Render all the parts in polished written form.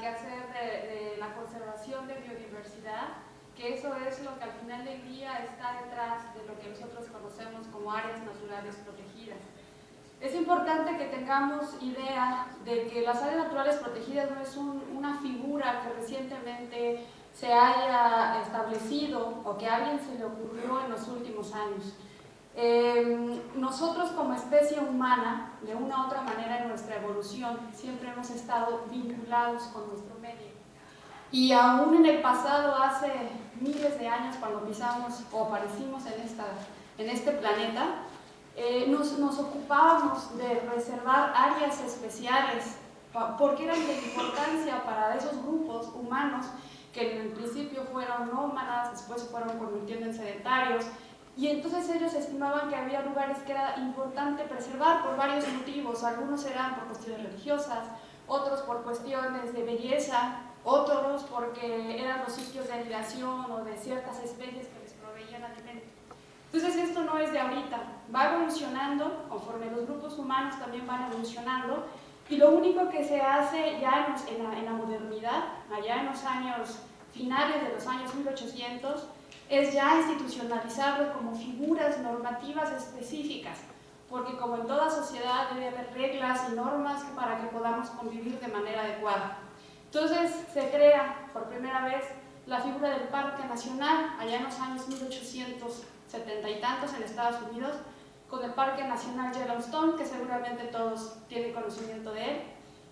quehacer de la conservación de biodiversidad, que eso es lo que al final del día está detrás de lo que nosotros conocemos como áreas naturales protegidas. Es importante que tengamos idea de que las áreas naturales protegidas no es una figura que recientemente se haya establecido o que a alguien se le ocurrió en los últimos años. Nosotros como especie humana, de una u otra manera en nuestra evolución, siempre hemos estado vinculados con nuestro medio. Y aún en el pasado, hace miles de años, cuando pisamos o aparecimos en este planeta, nos ocupábamos de reservar áreas especiales porque eran de importancia para esos grupos humanos que en el principio fueron nómadas, después se fueron convirtiendo en sedentarios, y entonces ellos estimaban que había lugares que era importante preservar por varios motivos. Algunos eran por cuestiones religiosas, otros por cuestiones de belleza, otros porque eran los sitios de anidación o de ciertas especies que les proveían alimento. Entonces esto no es de ahorita, va evolucionando conforme los grupos humanos también van evolucionando, y lo único que se hace ya en la modernidad, allá en los años finales de los años 1800, es ya institucionalizarlo como figuras normativas específicas, porque como en toda sociedad debe haber reglas y normas para que podamos convivir de manera adecuada. Entonces se crea por primera vez la figura del Parque Nacional, allá en los años 1870 y tantos en Estados Unidos, con el Parque Nacional Yellowstone, que seguramente todos tienen conocimiento de él,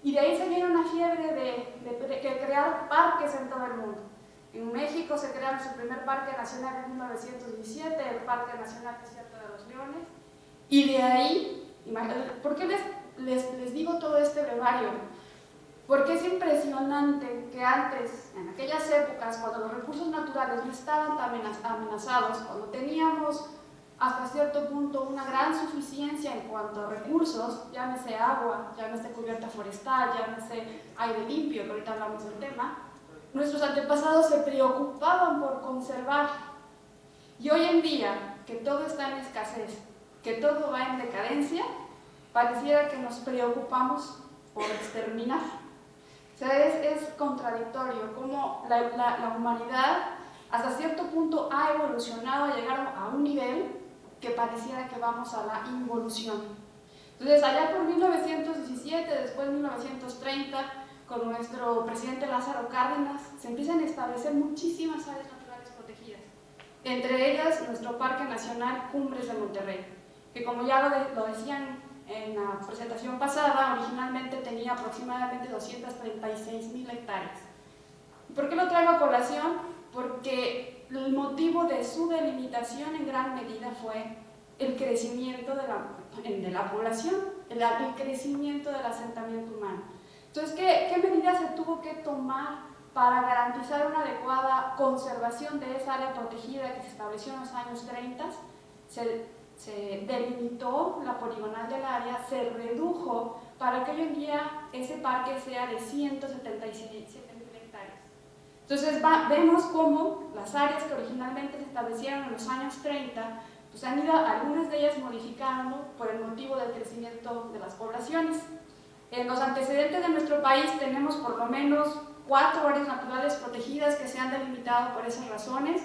y de ahí se viene una fiebre de crear parques en todo el mundo. En México se crea su primer parque nacional en 1917, el Parque Nacional Desierto de los Leones, y de ahí, ¿por qué les digo todo este brevario? Porque es impresionante que antes, en aquellas épocas, cuando los recursos naturales no estaban tan amenazados, cuando teníamos hasta cierto punto una gran suficiencia en cuanto a recursos, llámese agua, llámese cubierta forestal, llámese aire limpio, que ahorita hablamos del tema, nuestros antepasados se preocupaban por conservar. Y hoy en día, que todo está en escasez, que todo va en decadencia, pareciera que nos preocupamos por exterminar. O sea, es contradictorio cómo la humanidad hasta cierto punto ha evolucionado a llegar a un nivel que pareciera que vamos a la involución. Entonces, allá por 1917, después 1930, con nuestro presidente Lázaro Cárdenas, se empiezan a establecer muchísimas áreas naturales protegidas, entre ellas nuestro Parque Nacional Cumbres de Monterrey, que como ya lo decían en la presentación pasada, originalmente tenía aproximadamente 236,000 hectáreas. ¿Por qué lo traigo a colación? Porque el motivo de su delimitación en gran medida fue el crecimiento de la población, el crecimiento del asentamiento humano. Entonces, ¿qué medidas se tuvo que tomar para garantizar una adecuada conservación de esa área protegida que se estableció en los años 30? Se delimitó la poligonal del área, se redujo para que hoy en día ese parque sea de 177,000 hectáreas. Entonces vemos cómo las áreas que originalmente se establecieron en los años 30 pues han ido algunas de ellas modificando por el motivo del crecimiento de las poblaciones. En los antecedentes de nuestro país tenemos por lo menos 4 áreas naturales protegidas que se han delimitado por esas razones.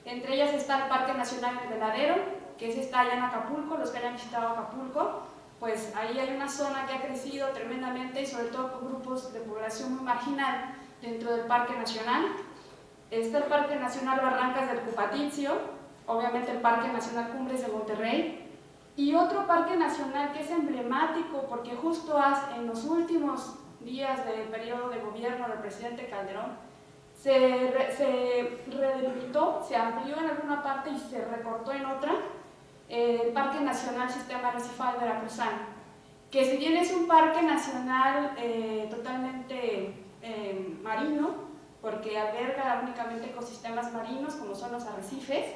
Entre ellas está el Parque Nacional El Veladero, que está allá en Acapulco. Los que hayan visitado Acapulco, pues ahí hay una zona que ha crecido tremendamente y sobre todo con grupos de población muy marginal dentro del Parque Nacional. Está el Parque Nacional Barrancas del Cupatizio, obviamente el Parque Nacional Cumbres de Monterrey, y otro parque nacional que es emblemático porque justo en los últimos días del periodo de gobierno del presidente Calderón se redelimitó, se amplió en alguna parte y se recortó en otra, el Parque Nacional Sistema Arrecifal Veracruzano, que si bien es un parque nacional totalmente marino, porque alberga únicamente ecosistemas marinos como son los arrecifes,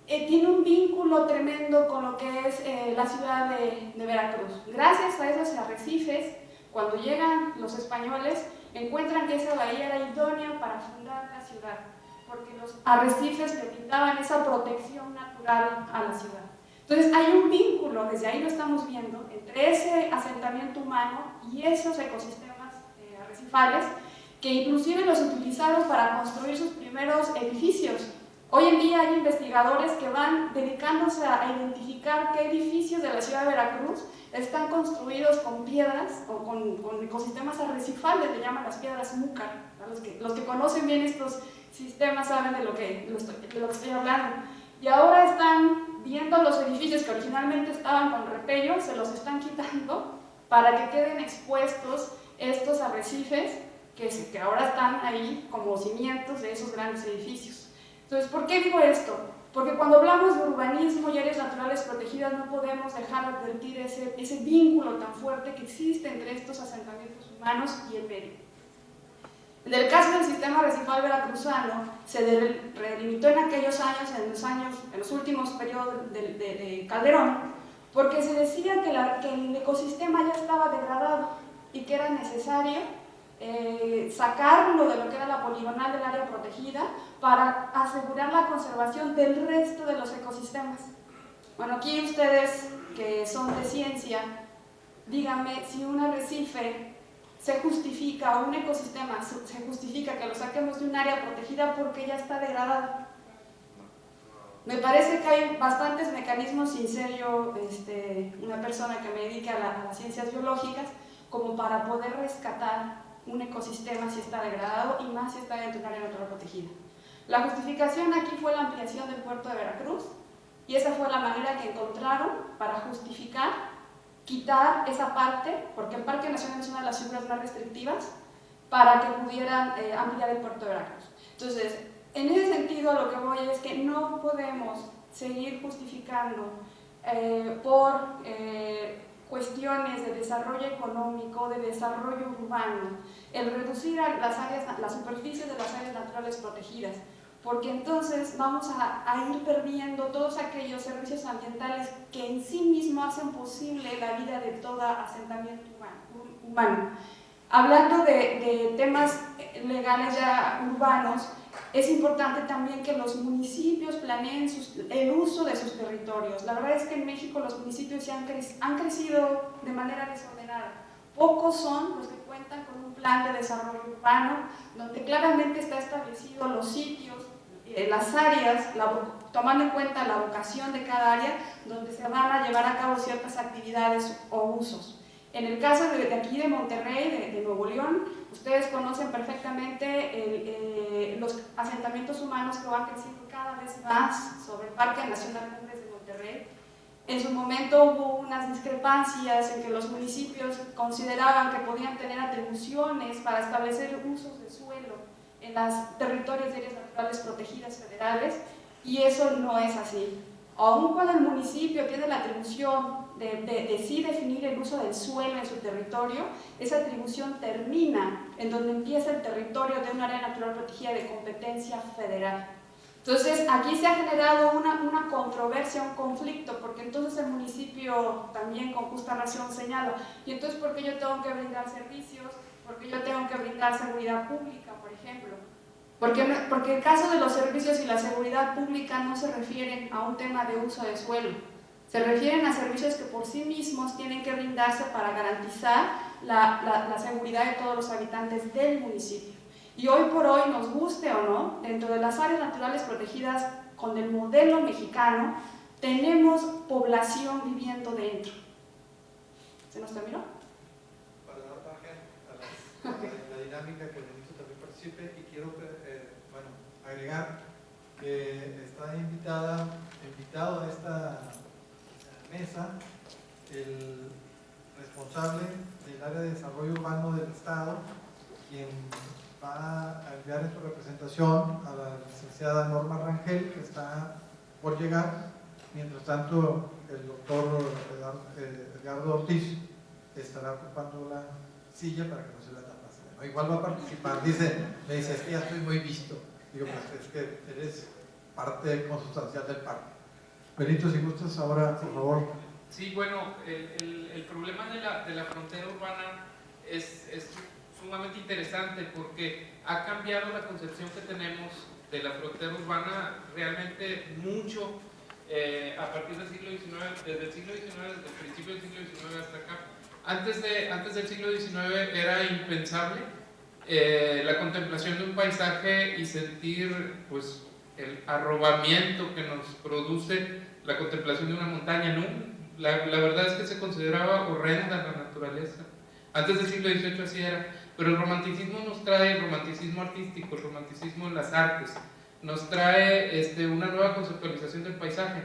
tiene un vínculo tremendo con lo que es la ciudad de Veracruz. Gracias a esos arrecifes, cuando llegan los españoles, encuentran que esa bahía era idónea para fundar la ciudad, porque los arrecifes le brindaban esa protección natural a la ciudad. Entonces hay un vínculo, desde ahí lo estamos viendo, entre ese asentamiento humano y esos ecosistemas arrecifales que inclusive los utilizaron para construir sus primeros edificios. Hoy en día hay investigadores que van dedicándose a identificar qué edificios de la ciudad de Veracruz están construidos con piedras o con ecosistemas arrecifales, le llaman las piedras Múcar. Los que conocen bien estos sistemas saben de lo que estoy hablando. Y ahora están viendo los edificios que originalmente estaban con repello, se los están quitando para que queden expuestos estos arrecifes que ahora están ahí como cimientos de esos grandes edificios. Entonces, ¿por qué digo esto? Porque cuando hablamos de urbanismo y áreas naturales protegidas no podemos dejar de advertir ese vínculo tan fuerte que existe entre estos asentamientos humanos y el medio. En el caso del sistema arrecifal veracruzano, se delimitó en aquellos años, en los últimos periodos de Calderón, porque se decía que el ecosistema ya estaba degradado y que era necesario sacarlo de lo que era la poligonal del área protegida para asegurar la conservación del resto de los ecosistemas. Bueno, aquí ustedes que son de ciencia, díganme si un arrecife se justifica, o un ecosistema se justifica que lo saquemos de un área protegida porque ya está degradado. Me parece que hay bastantes mecanismos, sin ser yo una persona que me dedique a las ciencias biológicas, como para poder rescatar un ecosistema si está degradado y más si está dentro de un área natural protegida. La justificación aquí fue la ampliación del puerto de Veracruz y esa fue la manera que encontraron para justificar quitar esa parte, porque el Parque Nacional es una de las figuras más restrictivas, para que pudieran ampliar el puerto de Veracruz. Entonces, en ese sentido, lo que voy es que no podemos seguir justificando por cuestiones de desarrollo económico, de desarrollo urbano, el reducir las superficies de las áreas naturales protegidas, porque entonces vamos a ir perdiendo todos aquellos servicios ambientales que en sí mismos hacen posible la vida de todo asentamiento humano. Hablando de temas legales ya urbanos, es importante también que los municipios planeen el uso de sus territorios. La verdad es que en México los municipios ya han crecido de manera desordenada. Pocos son los que cuentan con un plan de desarrollo urbano, donde claramente está establecido los sitios, las áreas, tomando en cuenta la vocación de cada área, donde se van a llevar a cabo ciertas actividades o usos. En el caso de aquí de Monterrey, de Nuevo León, ustedes conocen perfectamente los asentamientos humanos que van creciendo cada vez más sobre el Parque Nacional Cumbres de Monterrey. En su momento hubo unas discrepancias en que los municipios consideraban que podían tener atribuciones para establecer usos de suelo en los territorios de áreas naturales protegidas federales, y eso no es así. Aun cuando el municipio tiene la atribución de sí definir el uso del suelo en su territorio, esa atribución termina en donde empieza el territorio de un área natural protegida de competencia federal. Entonces, aquí se ha generado una controversia, un conflicto, porque entonces el municipio también con justa razón señala, y entonces ¿por qué yo tengo que brindar servicios? ¿Por qué yo tengo que brindar seguridad pública, por ejemplo? Porque el caso de los servicios y la seguridad pública no se refieren a un tema de uso de suelo, se refieren a servicios que por sí mismos tienen que brindarse para garantizar la seguridad de todos los habitantes del municipio. Y hoy por hoy, nos guste o no, dentro de las áreas naturales protegidas con el modelo mexicano, tenemos población viviendo dentro. ¿Se nos terminó? Para dar margen a la dinámica que el ministro también participe, y quiero agregar que está invitado a esta mesa el responsable del área de desarrollo urbano del Estado, quien va a enviar en su representación a la licenciada Norma Rangel, que está por llegar. Mientras tanto, el doctor Edgardo Ortiz estará ocupando la silla para que no se vea tan fácil. ¿No? Igual va a participar, me dice, es que ya estoy muy visto. Digo, pues es que eres parte consustancial del parque. Benito, si gustas ahora, por favor. Sí, bueno, el problema de la frontera urbana es sumamente interesante porque ha cambiado la concepción que tenemos de la frontera urbana realmente mucho a partir del siglo XIX, desde el siglo XIX, desde el principio del siglo XIX hasta acá. Antes del siglo XIX era impensable la contemplación de un paisaje y sentir pues el arrobamiento que nos produce la contemplación de una montaña. No, la verdad es que se consideraba horrenda la naturaleza. Antes del siglo XVIII así era, pero el romanticismo nos trae, el romanticismo artístico, el romanticismo en las artes, nos trae una nueva conceptualización del paisaje.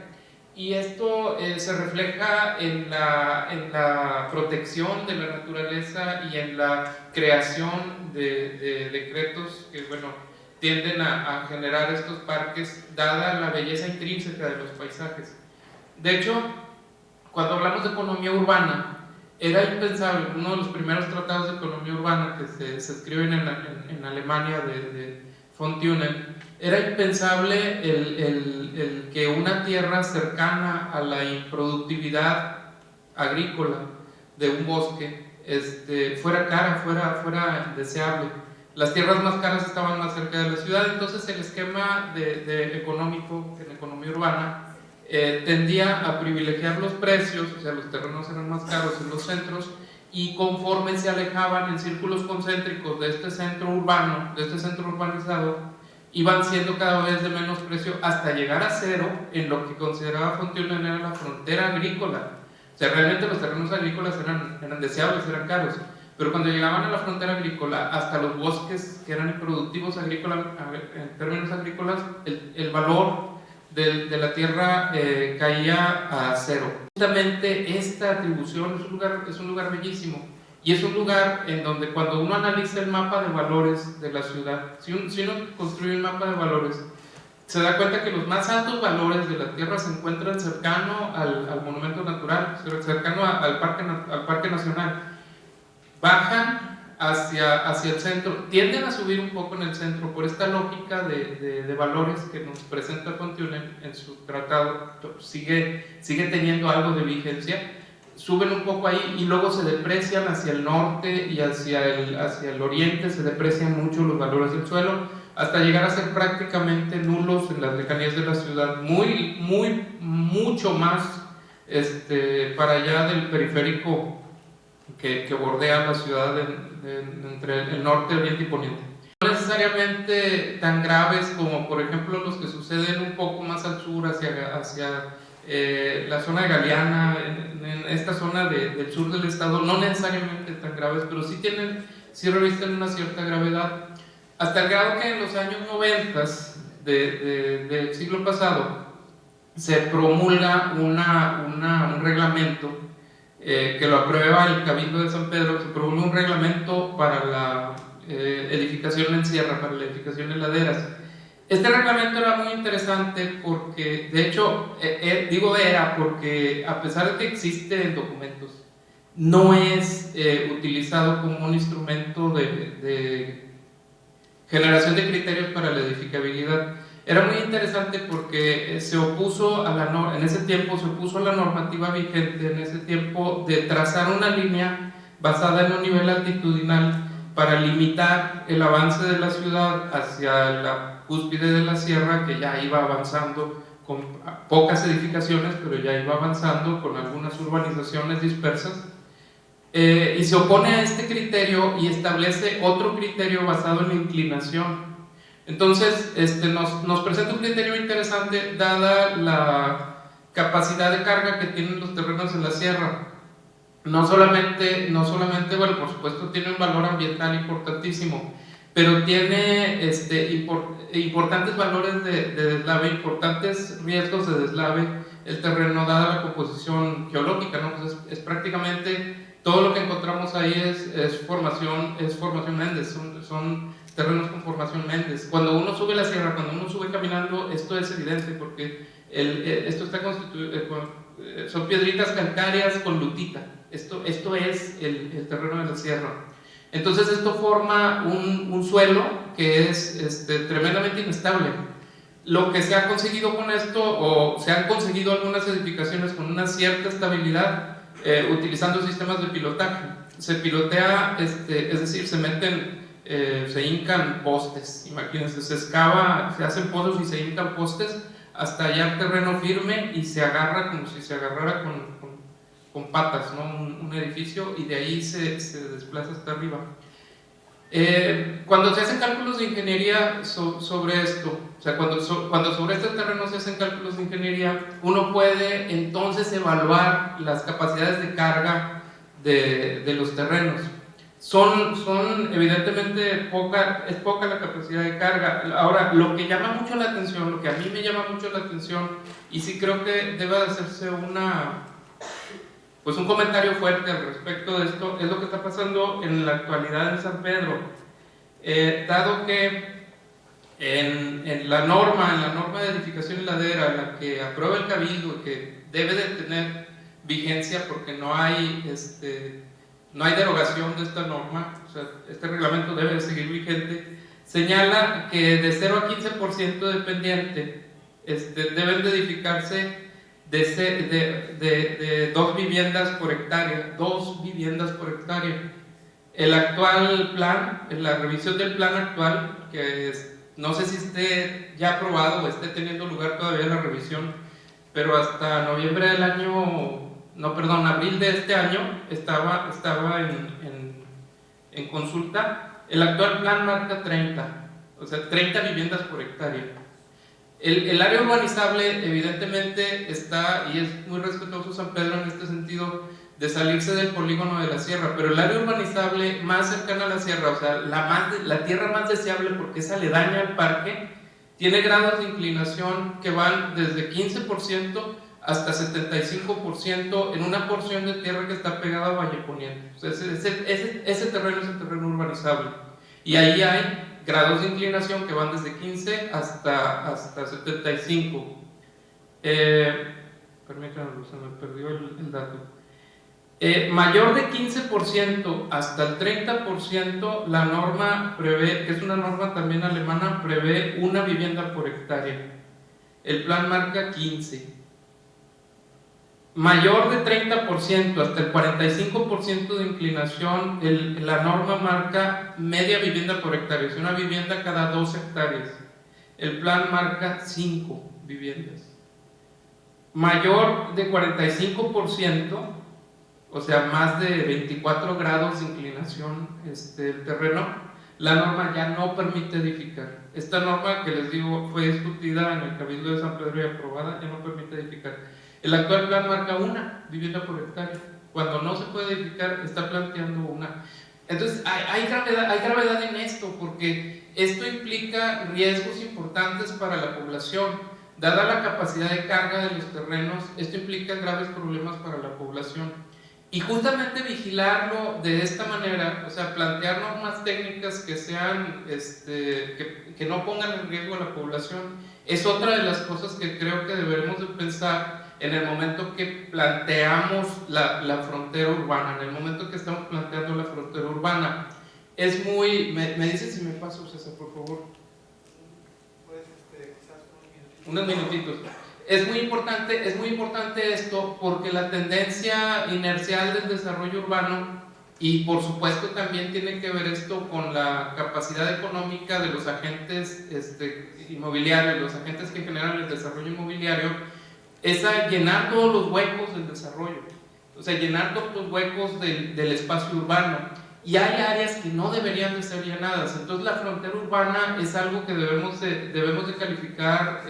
Y esto se refleja en la protección de la naturaleza y en la creación de decretos que, bueno, tienden a generar estos parques, dada la belleza intrínseca de los paisajes. De hecho, cuando hablamos de economía urbana, era impensable, uno de los primeros tratados de economía urbana que se escriben en Alemania de von Thünen, era impensable el que una tierra cercana a la improductividad agrícola de un bosque fuera cara, fuera deseable. Las tierras más caras estaban más cerca de la ciudad, entonces el esquema económico en economía urbana tendía a privilegiar los precios, o sea, los terrenos eran más caros en los centros, y conforme se alejaban en círculos concéntricos de este centro urbano, de este centro urbanizado, iban siendo cada vez de menos precio hasta llegar a cero en lo que consideraba von Thünen era la frontera agrícola. O sea, realmente los terrenos agrícolas eran deseables, eran caros, pero cuando llegaban a la frontera agrícola, hasta los bosques que eran improductivos en términos agrícolas, el valor de la tierra caía a cero. Justamente esta atribución es un lugar bellísimo, y es un lugar en donde cuando uno analiza el mapa de valores de la ciudad, si uno construye un mapa de valores, se da cuenta que los más altos valores de la tierra se encuentran cercano al monumento natural, cercano al parque nacional. Bajan hacia el centro, tienden a subir un poco en el centro por esta lógica de valores que nos presenta von Thünen en su tratado, sigue teniendo algo de vigencia. Suben un poco ahí y luego se deprecian hacia el norte y hacia el oriente, se deprecian mucho los valores del suelo, hasta llegar a ser prácticamente nulos en las lejanías de la ciudad, mucho más para allá del periférico que bordea la ciudad entre el norte, oriente y poniente. No necesariamente tan graves como, por ejemplo, los que suceden un poco más al sur, hacia la zona de Galeana, en esta zona del sur del estado, no necesariamente tan graves, pero sí revisten una cierta gravedad, hasta el grado que en los años 90 del siglo pasado se promulga un reglamento que lo aprueba el Cabildo de San Pedro, se promulga un reglamento para la edificación en sierra, para la edificación en laderas. Este reglamento era muy interesante porque, de hecho, digo era porque a pesar de que existe en documentos, no es utilizado como un instrumento de generación de criterios para la edificabilidad. Era muy interesante porque se opuso en ese tiempo se opuso a la normativa vigente, en ese tiempo, de trazar una línea basada en un nivel altitudinal para limitar el avance de la ciudad hacia la cúspide de la sierra, que ya iba avanzando con pocas edificaciones, pero ya iba avanzando con algunas urbanizaciones dispersas, y se opone a este criterio y establece otro criterio basado en la inclinación. Entonces nos presenta un criterio interesante dada la capacidad de carga que tienen los terrenos en la sierra. No solamente, bueno, por supuesto tiene un valor ambiental importantísimo, pero tiene importantes valores de deslave, importantes riesgos de deslave el terreno, dada la composición geológica, ¿no? Pues es prácticamente todo lo que encontramos ahí es formación Méndez, son terrenos con formación Méndez. Cuando uno sube la sierra, cuando uno sube caminando, esto es evidente porque esto está constituido, son piedritas calcáreas con lutita. Esto es el terreno de la sierra. Entonces esto forma un suelo que es tremendamente inestable. Lo que se ha conseguido con esto, o se han conseguido algunas edificaciones con una cierta estabilidad, utilizando sistemas de pilotaje. Se pilotea, es decir, se hincan postes, imagínense, se excava, se hacen pozos y se hincan postes hasta hallar terreno firme y se agarra como si se agarrara con patas, ¿no? Un edificio, y de ahí se desplaza hasta arriba. Cuando se hacen cálculos de ingeniería sobre esto, o sea, cuando sobre este terreno se hacen cálculos de ingeniería, uno puede entonces evaluar las capacidades de carga de los terrenos. Son evidentemente es poca la capacidad de carga. Ahora, lo que llama mucho la atención, lo que a mí me llama mucho la atención, y sí creo que debe de hacerse un comentario fuerte al respecto de esto, es lo que está pasando en la actualidad en San Pedro. Dado que en la norma de edificación y ladera, la que aprueba el Cabildo y que debe de tener vigencia porque no hay derogación de esta norma, o sea, este reglamento debe de seguir vigente, señala que de 0 a 15% dependiente deben de edificarse de 2 viviendas por hectárea, 2 viviendas por hectárea. El actual plan, la revisión del plan actual, que no sé si esté ya aprobado o esté teniendo lugar todavía la revisión, pero hasta noviembre del abril de este año estaba en consulta. El actual plan marca 30 viviendas por hectárea. El área urbanizable evidentemente está, y es muy respetuoso San Pedro en este sentido, de salirse del polígono de la sierra, pero el área urbanizable más cercana a la sierra, o sea, la tierra más deseable porque es aledaña al parque, tiene grados de inclinación que van desde 15% hasta 75% en una porción de tierra que está pegada a Valle Poniente. O sea, ese terreno es el terreno urbanizable. Y ahí hay grados de inclinación que van desde 15 hasta 75. Permítanme, se me perdió el dato. Mayor de 15% hasta el 30%, la norma prevé, que es una norma también alemana, prevé una vivienda por hectárea. El plan marca 15. Mayor de 30% hasta el 45% de inclinación, la norma marca media vivienda por hectárea, es una vivienda cada 2 hectáreas. El plan marca 5 viviendas. Mayor de 45%, o sea, más de 24 grados de inclinación el terreno, la norma ya no permite edificar. Esta norma que les digo fue discutida en el Cabildo de San Pedro y aprobada, ya no permite edificar. El actual plan marca una vivienda por hectárea. Cuando no se puede edificar, está planteando una. Entonces, hay gravedad en esto, porque esto implica riesgos importantes para la población. Dada la capacidad de carga de los terrenos, esto implica graves problemas para la población. Y justamente vigilarlo de esta manera, o sea, plantear normas técnicas que sean, que no pongan en riesgo a la población, es otra de las cosas que creo que debemos de pensar en el momento que planteamos la frontera urbana, en el momento que estamos planteando la frontera urbana. Es muy, me dice si me paso, César, por favor. Pues, quizás unos minutitos. Es muy importante esto porque la tendencia inercial del desarrollo urbano, y por supuesto también tiene que ver esto con la capacidad económica de los agentes inmobiliarios, los agentes que generan el desarrollo inmobiliario, es a llenar todos los huecos del desarrollo, o sea, llenar todos los huecos del espacio urbano. Y hay áreas que no deberían de ser llenadas. Entonces la frontera urbana es algo que debemos de calificar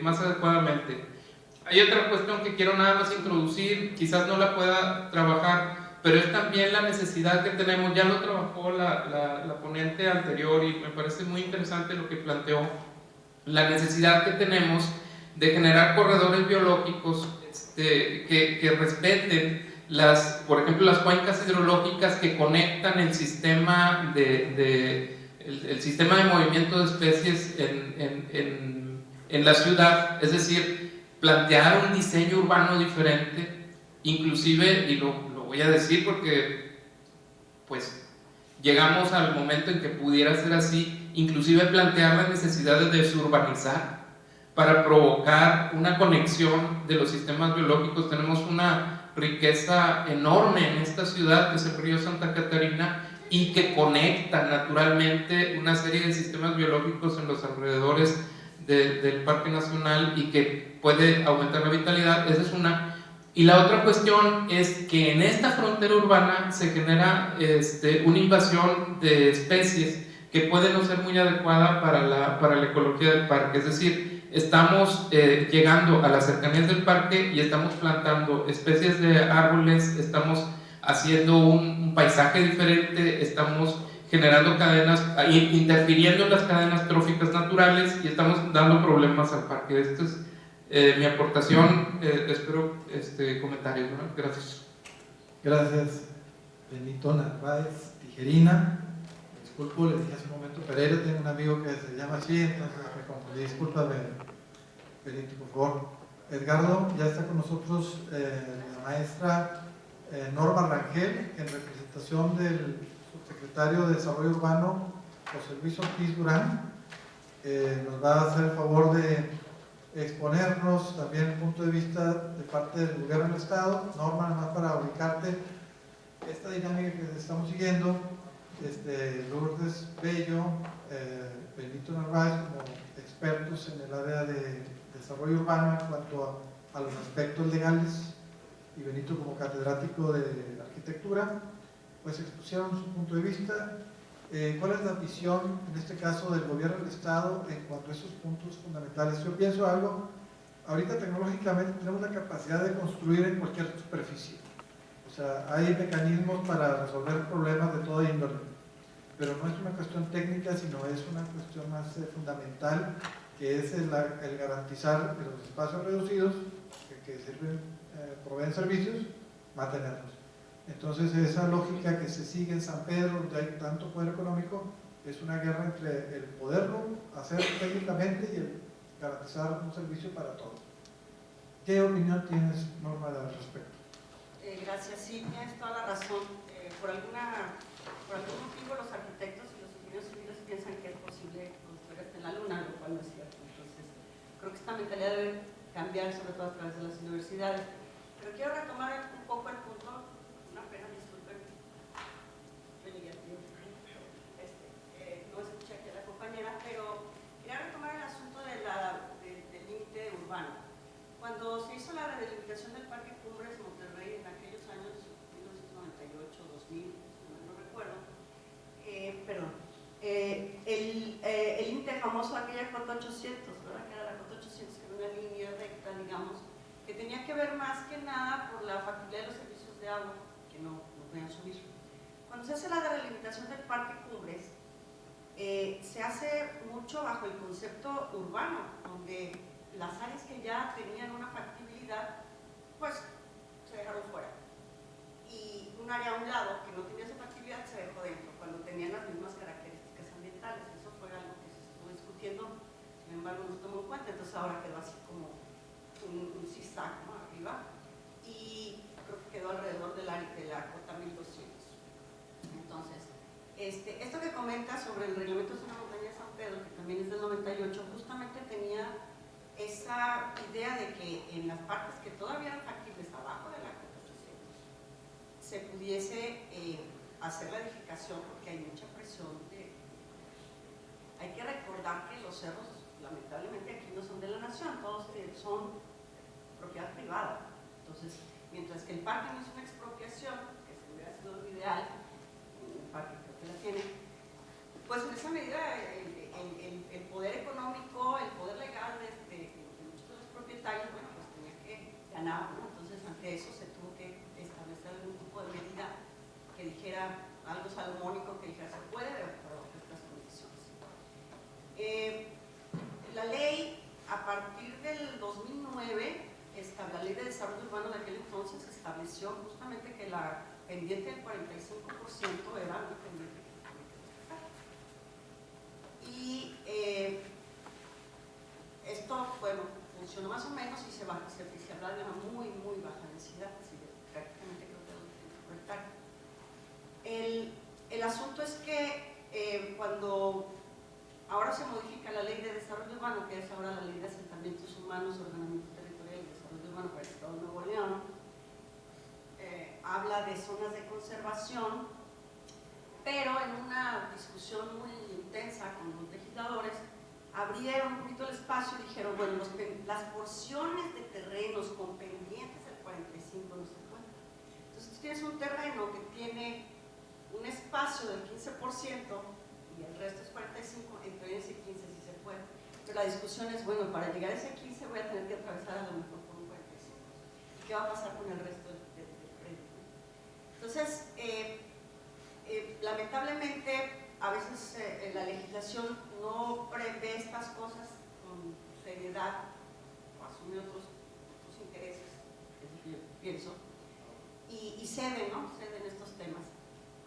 más adecuadamente. Hay otra cuestión que quiero nada más introducir, quizás no la pueda trabajar, pero es también la necesidad que tenemos, ya lo trabajó la ponente anterior y me parece muy interesante lo que planteó, la necesidad que tenemos de generar corredores biológicos que respeten por ejemplo, las cuencas hidrológicas que conectan el sistema el sistema de movimiento de especies en la ciudad, es decir, plantear un diseño urbano diferente, inclusive, y lo voy a decir porque pues llegamos al momento en que pudiera ser así, inclusive plantear la necesidad de desurbanizar para provocar una conexión de los sistemas biológicos. Tenemos una riqueza enorme en esta ciudad, que es el río Santa Catarina, y que conecta naturalmente una serie de sistemas biológicos en los alrededores del Parque Nacional y que puede aumentar la vitalidad. Esa es una. Y la otra cuestión es que en esta frontera urbana se genera una invasión de especies que puede no ser muy adecuada para la ecología del parque. Es decir, estamos llegando a las cercanías del parque y estamos plantando especies de árboles, estamos haciendo un paisaje diferente, estamos generando cadenas, interfiriendo en las cadenas tróficas naturales y estamos dando problemas al parque. Esto es mi aportación. Espero comentarios, ¿no? Gracias. Gracias, Benito Narváez Tijerina. Disculpo, le dije hace un momento Pereira, tengo un amigo que se llama así, entonces me confundí. Discúlpame, Benito, por favor. Edgardo, ya está con nosotros la maestra Norma Rangel, en representación del subsecretario de Desarrollo Urbano, José Luis Ortiz Durán. Nos va a hacer el favor de exponernos también el punto de vista de parte del gobierno del Estado. Norma, nada más para ubicarte, esta dinámica que estamos siguiendo, Lourdes Bello, Benito Narváez como expertos en el área de desarrollo urbano en cuanto a los aspectos legales, y Benito como catedrático de arquitectura, pues expusieron su punto de vista. ¿Cuál es la visión, en este caso, del gobierno del Estado en cuanto a esos puntos fundamentales? Yo pienso algo, ahorita tecnológicamente tenemos la capacidad de construir en cualquier superficie. O sea, hay mecanismos para resolver problemas de toda índole, pero no es una cuestión técnica, sino es una cuestión más fundamental, que es el garantizar que los espacios reducidos que sirven, proveen servicios, mantenerlos. Entonces, esa lógica que se sigue en San Pedro, donde hay tanto poder económico, es una guerra entre el poderlo hacer técnicamente y el garantizar un servicio para todos. ¿Qué opinión tienes, Norma, al respecto? Gracias, sí, tienes toda la razón. Por algún motivo los arquitectos y los ingenieros civiles piensan que es posible construir hasta en la luna, lo cual no es cierto. Entonces, creo que esta mentalidad debe cambiar, sobre todo a través de las universidades. Pero quiero retomar un poco el punto. Una pena, disculpen, yo llegué a tiempo, no escuché aquí a la compañera, pero quería retomar el asunto del límite urbano. Cuando se hizo la redelimitación del Parque Cumbres Monterrey en aquellos años 1998, 2000, no recuerdo, el límite famoso, aquella cota 800, ¿verdad? Que era la cota 800, que era una línea recta, digamos, que tenía que ver más que nada por la factibilidad de los servicios de agua, que no podían subir. Cuando se hace la delimitación del Parque Cumbres, se hace mucho bajo el concepto urbano, donde las áreas que ya tenían una factibilidad, pues se dejaron fuera. Y un área a un lado que no tenía esa factibilidad se dejó dentro, cuando tenían las mismas características ambientales. Eso fue algo que se estuvo discutiendo, sin embargo no se tomó en cuenta, entonces ahora quedó así como un zigzag, ¿no? Arriba, y creo que quedó alrededor de la cota 1200. Entonces, esto que comenta sobre el reglamento de zona montaña de San Pedro, que también es del 98, justamente tenía esa idea de que en las partes que todavía eran factibles abajo de la cota 800 se pudiese hacer la edificación, porque hay mucha presión hay que recordar que los cerros lamentablemente aquí no son de la nación, todos son propiedad privada. Entonces, mientras que el parque no es una expropiación, que se hubiera sido lo ideal, el parque creo que la tiene, pues en esa medida el poder económico, el poder legal de muchos de los propietarios, bueno, pues tenía que ganar, ¿no? Entonces, ante eso se tuvo que establecer algún tipo de medida que dijera algo salomónico, que dijera se puede, pero bajo estas condiciones. La ley, a partir del 2009, la ley de desarrollo urbano de aquel entonces estableció justamente que la pendiente del 45% era una pendiente que tenía que respetar. Y esto, bueno, funcionó más o menos y se hablaba de una muy, muy baja densidad, así que prácticamente creo que 200 por hectárea. El asunto es que cuando ahora se modifica la ley de desarrollo urbano, que es ahora la ley de asentamientos humanos, ordenamiento territorial y desarrollo urbano para el Estado de Nuevo León, habla de zonas de conservación, pero en una discusión muy intensa con los legisladores, abrieron un poquito el espacio y dijeron, bueno, las porciones de terrenos con pendientes del 45% 15% y el resto es 45%, entre ese 15% si se puede. Pero la discusión es, bueno, para llegar a ese 15% voy a tener que atravesar a lo mejor por un 45%. ¿Y qué va a pasar con el resto del crédito? Entonces, lamentablemente, a veces la legislación no prevé estas cosas con seriedad o asume otros intereses, es lo que yo pienso, y ceden, ¿no? Ceden estos temas.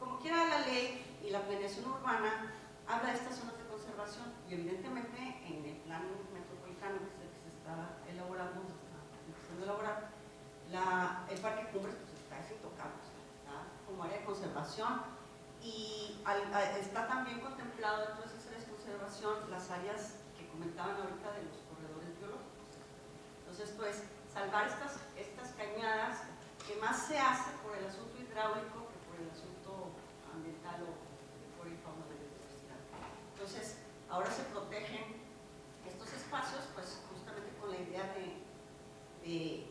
Como quiera, la ley y la planeación urbana habla de estas zonas de conservación y evidentemente en el plan metropolitano, que es el que se está elaborando, se está empezando a elaborar, el Parque Cumbres pues está intocable, está como área de conservación. Y está también contemplado dentro de esas áreas de conservación las áreas que comentaban ahorita de los corredores biológicos. Entonces, pues, salvar estas cañadas, que más se hace por el asunto hidráulico que por el asunto ambiental o de flora y fauna de biodiversidad. Entonces, ahora se protegen estos espacios, pues, justamente con la idea de que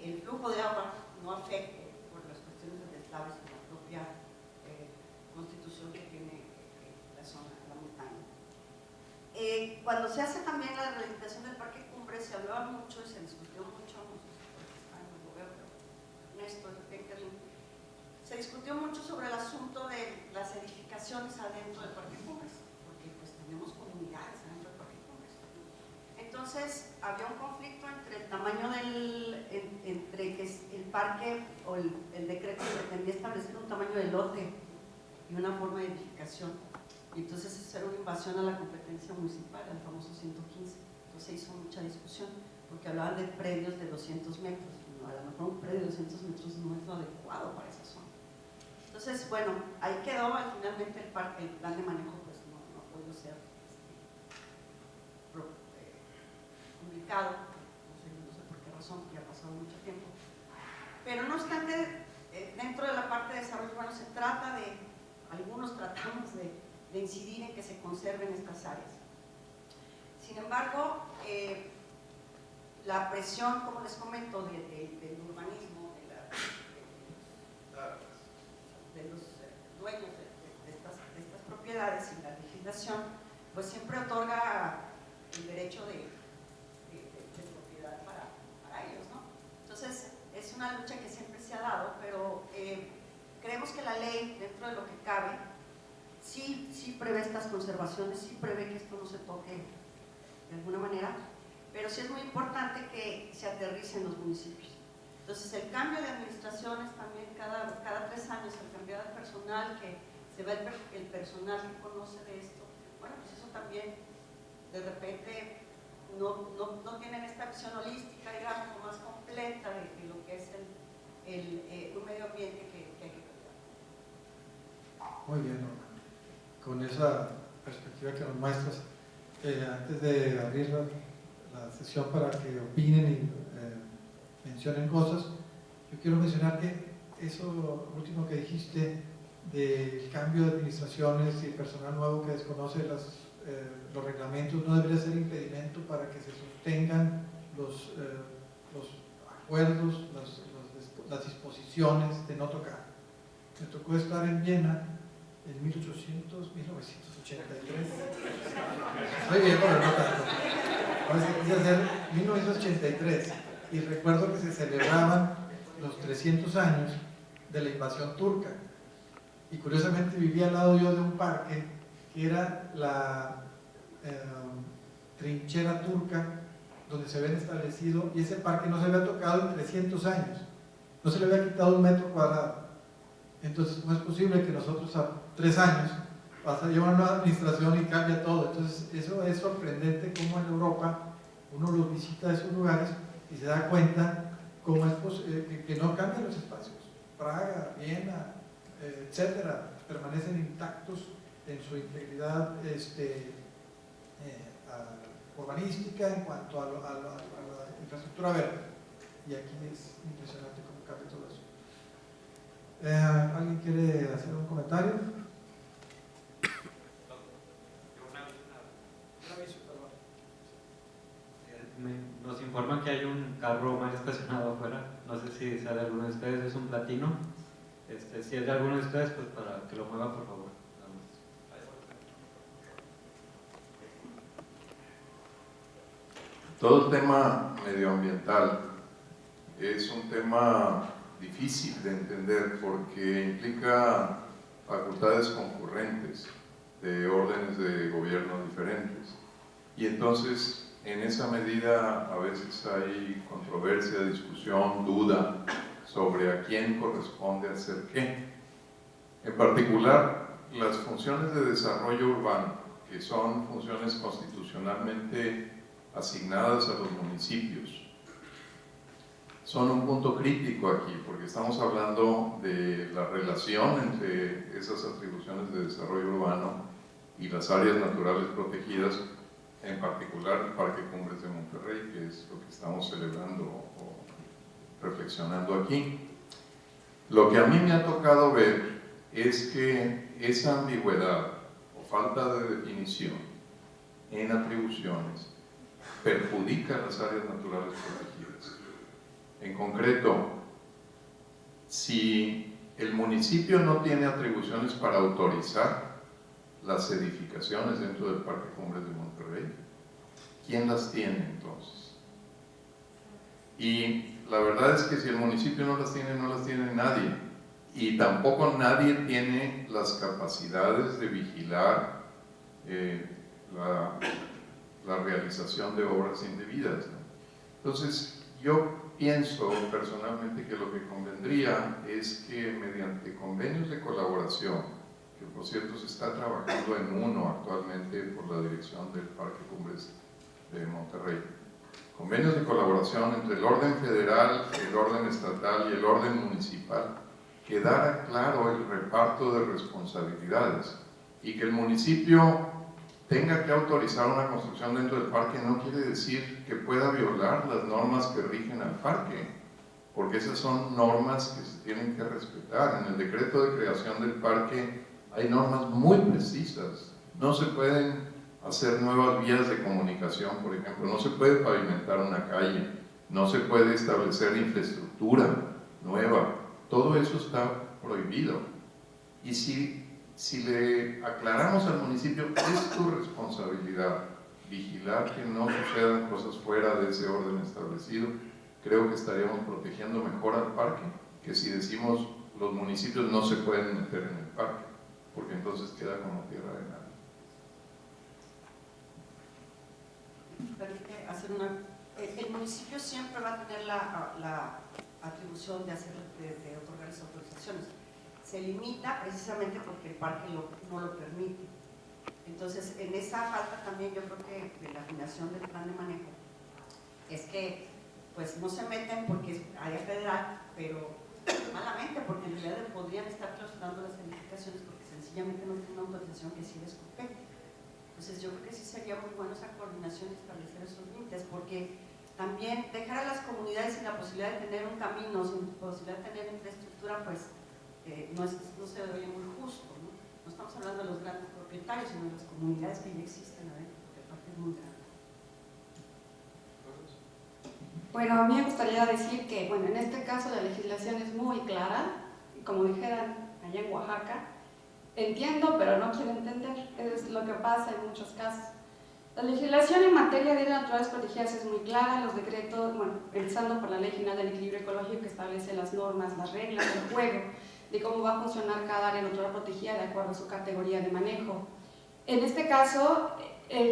el flujo de agua no afecte por las cuestiones de deslaves en la propia constitución que tiene la zona, la montaña. Cuando se hace también la rehabilitación del Parque Cumbres, se hablaba mucho y se discutió mucho, no sé si está en el gobierno, Néstor Peckerlin, se discutió mucho sobre el asunto de las edificaciones adentro del Parque Cumbres, porque pues tenemos comunidades adentro del Parque Cumbres. Entonces, había un conflicto entre el tamaño entre que el parque o el decreto pretendía establecer un tamaño de lote y una forma de edificación, y entonces hacer una invasión a la competencia municipal, el famoso 115. Entonces se hizo mucha discusión, porque hablaban de predios de 200 metros, no, a lo mejor un predio de 200 metros no es lo adecuado para esa zona. Entonces, bueno, ahí quedó, finalmente el plan de manejo pues no pudo ser publicado, no sé por qué razón, ya ha pasado mucho tiempo. Pero no obstante, dentro de la parte de desarrollo urbano se trata de, algunos tratamos de incidir en que se conserven estas áreas. Sin embargo, la presión, como les comento, del urbanismo, de los dueños de estas propiedades y la legislación, pues siempre otorga el derecho de propiedad para ellos, ¿no? Entonces, es una lucha que siempre se ha dado, pero creemos que la ley, dentro de lo que cabe, sí prevé estas conservaciones, sí prevé que esto no se toque de alguna manera, pero sí es muy importante que se aterrice en los municipios. Entonces, el cambio de administraciones también cada 3 años, el cambiar de personal, que se ve el personal que conoce de esto, bueno, pues eso también de repente no tienen esta visión holística, digamos, más completa de lo que es un medio ambiente que hay que cuidar. Muy bien, Norma. Con esa perspectiva que nos muestras, antes de abrir la sesión para que opinen y mencionen cosas, yo quiero mencionar que eso último que dijiste del cambio de administraciones y personal nuevo que desconoce los reglamentos no debería ser impedimento para que se sostengan los acuerdos, las disposiciones de no tocar. Me tocó estar en Viena en 1983. Soy viejo, pero no tanto. Ahora se quise hacer 1983 y recuerdo que se celebraban los 300 años de la invasión turca. Y curiosamente vivía al lado yo de un parque que era la trinchera turca donde se habían establecido, y ese parque no se había tocado en 300 años, no se le había quitado 1 metro cuadrado. Entonces, ¿cómo es posible que nosotros a 3 años lleva una nueva administración y cambia todo? Entonces, eso es sorprendente cómo en Europa uno los visita a esos lugares y se da cuenta cómo es posible que no cambian los espacios. Praga, Viena, etcétera, permanecen intactos en su integridad urbanística en cuanto a la infraestructura verde. Y aquí es impresionante cómo cambia todo eso. ¿Alguien quiere hacer un comentario? Nos informan que hay un carro mal estacionado afuera. No sé si sea de alguno de ustedes, es un platino. Si es de alguno de ustedes, pues para que lo mueva, por favor. Nada más. Todo el tema medioambiental es un tema difícil de entender porque implica facultades concurrentes de órdenes de gobierno diferentes. Y entonces, en esa medida, a veces hay controversia, discusión, duda sobre a quién corresponde hacer qué. En particular, las funciones de desarrollo urbano, que son funciones constitucionalmente asignadas a los municipios, son un punto crítico aquí, porque estamos hablando de la relación entre esas atribuciones de desarrollo urbano y las áreas naturales protegidas, en particular el Parque Cumbres de Monterrey, que es lo que estamos celebrando o reflexionando aquí. Lo que a mí me ha tocado ver es que esa ambigüedad o falta de definición en atribuciones perjudica a las áreas naturales protegidas. En concreto, si el municipio no tiene atribuciones para autorizar las edificaciones dentro del Parque Cumbres de Monterrey, ¿quién las tiene entonces? Y la verdad es que si el municipio no las tiene nadie, y tampoco nadie tiene las capacidades de vigilar la realización de obras indebidas, ¿no? Entonces, yo pienso personalmente que lo que convendría es que mediante convenios de colaboración, que por cierto se está trabajando en uno actualmente por la dirección del Parque Cumbres de Monterrey, convenios de colaboración entre el orden federal, el orden estatal y el orden municipal, quedara claro el reparto de responsabilidades y que el municipio tenga que autorizar una construcción dentro del parque no quiere decir que pueda violar las normas que rigen al parque, porque esas son normas que se tienen que respetar. En el decreto de creación del parque hay normas muy precisas. No se pueden hacer nuevas vías de comunicación, por ejemplo, no se puede pavimentar una calle, no se puede establecer infraestructura nueva, todo eso está prohibido. Y si le aclaramos al municipio, es tu responsabilidad vigilar que no sucedan cosas fuera de ese orden establecido, creo que estaríamos protegiendo mejor al parque que si decimos los municipios no se pueden meter en el parque, porque entonces queda como tierra de nadie. Permite hacer el municipio siempre va a tener la atribución de otorgar esas autorizaciones. Se limita precisamente porque el parque no lo permite. Entonces, en esa falta también yo creo que de la afinación del plan de manejo es que pues no se meten porque es área federal, pero malamente, porque en realidad podrían estar clausurando las edificaciones porque sencillamente no tienen una autorización que sí les compete. Entonces yo creo que sí sería muy bueno esa coordinación y establecer esos límites, porque también dejar a las comunidades sin la posibilidad de tener un camino, sin posibilidad de tener infraestructura, pues no se vería muy justo, ¿no? No estamos hablando de los grandes propietarios, sino de las comunidades que ya existen adentro, porque el parque es muy grande. Bueno, a mí me gustaría decir que, bueno, en este caso la legislación es muy clara, y como dijeran allá en Oaxaca, entiendo pero no quiero entender, es lo que pasa en muchos casos. La legislación en materia de áreas naturales protegidas es muy clara, los decretos, bueno, empezando por la Ley General del Equilibrio Ecológico que establece las normas, las reglas del juego, de cómo va a funcionar cada área natural protegida de acuerdo a su categoría de manejo. En este caso,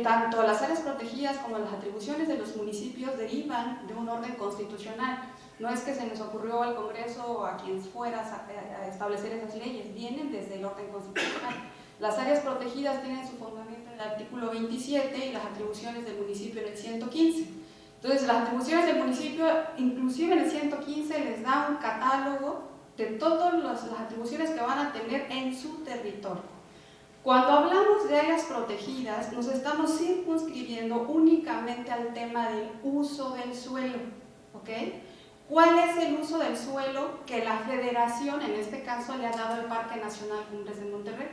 tanto las áreas protegidas como las atribuciones de los municipios derivan de un orden constitucional. No es que se nos ocurrió al Congreso o a quien fuera a establecer esas leyes, vienen desde el orden constitucional. Las áreas protegidas tienen su fundamento en el artículo 27 y las atribuciones del municipio en el 115. Entonces, las atribuciones del municipio, inclusive en el 115, les da un catálogo de todas las atribuciones que van a tener en su territorio. Cuando hablamos de áreas protegidas, nos estamos circunscribiendo únicamente al tema del uso del suelo, ¿ok? ¿Cuál es el uso del suelo que la Federación, en este caso, le ha dado al Parque Nacional Cumbres de Monterrey?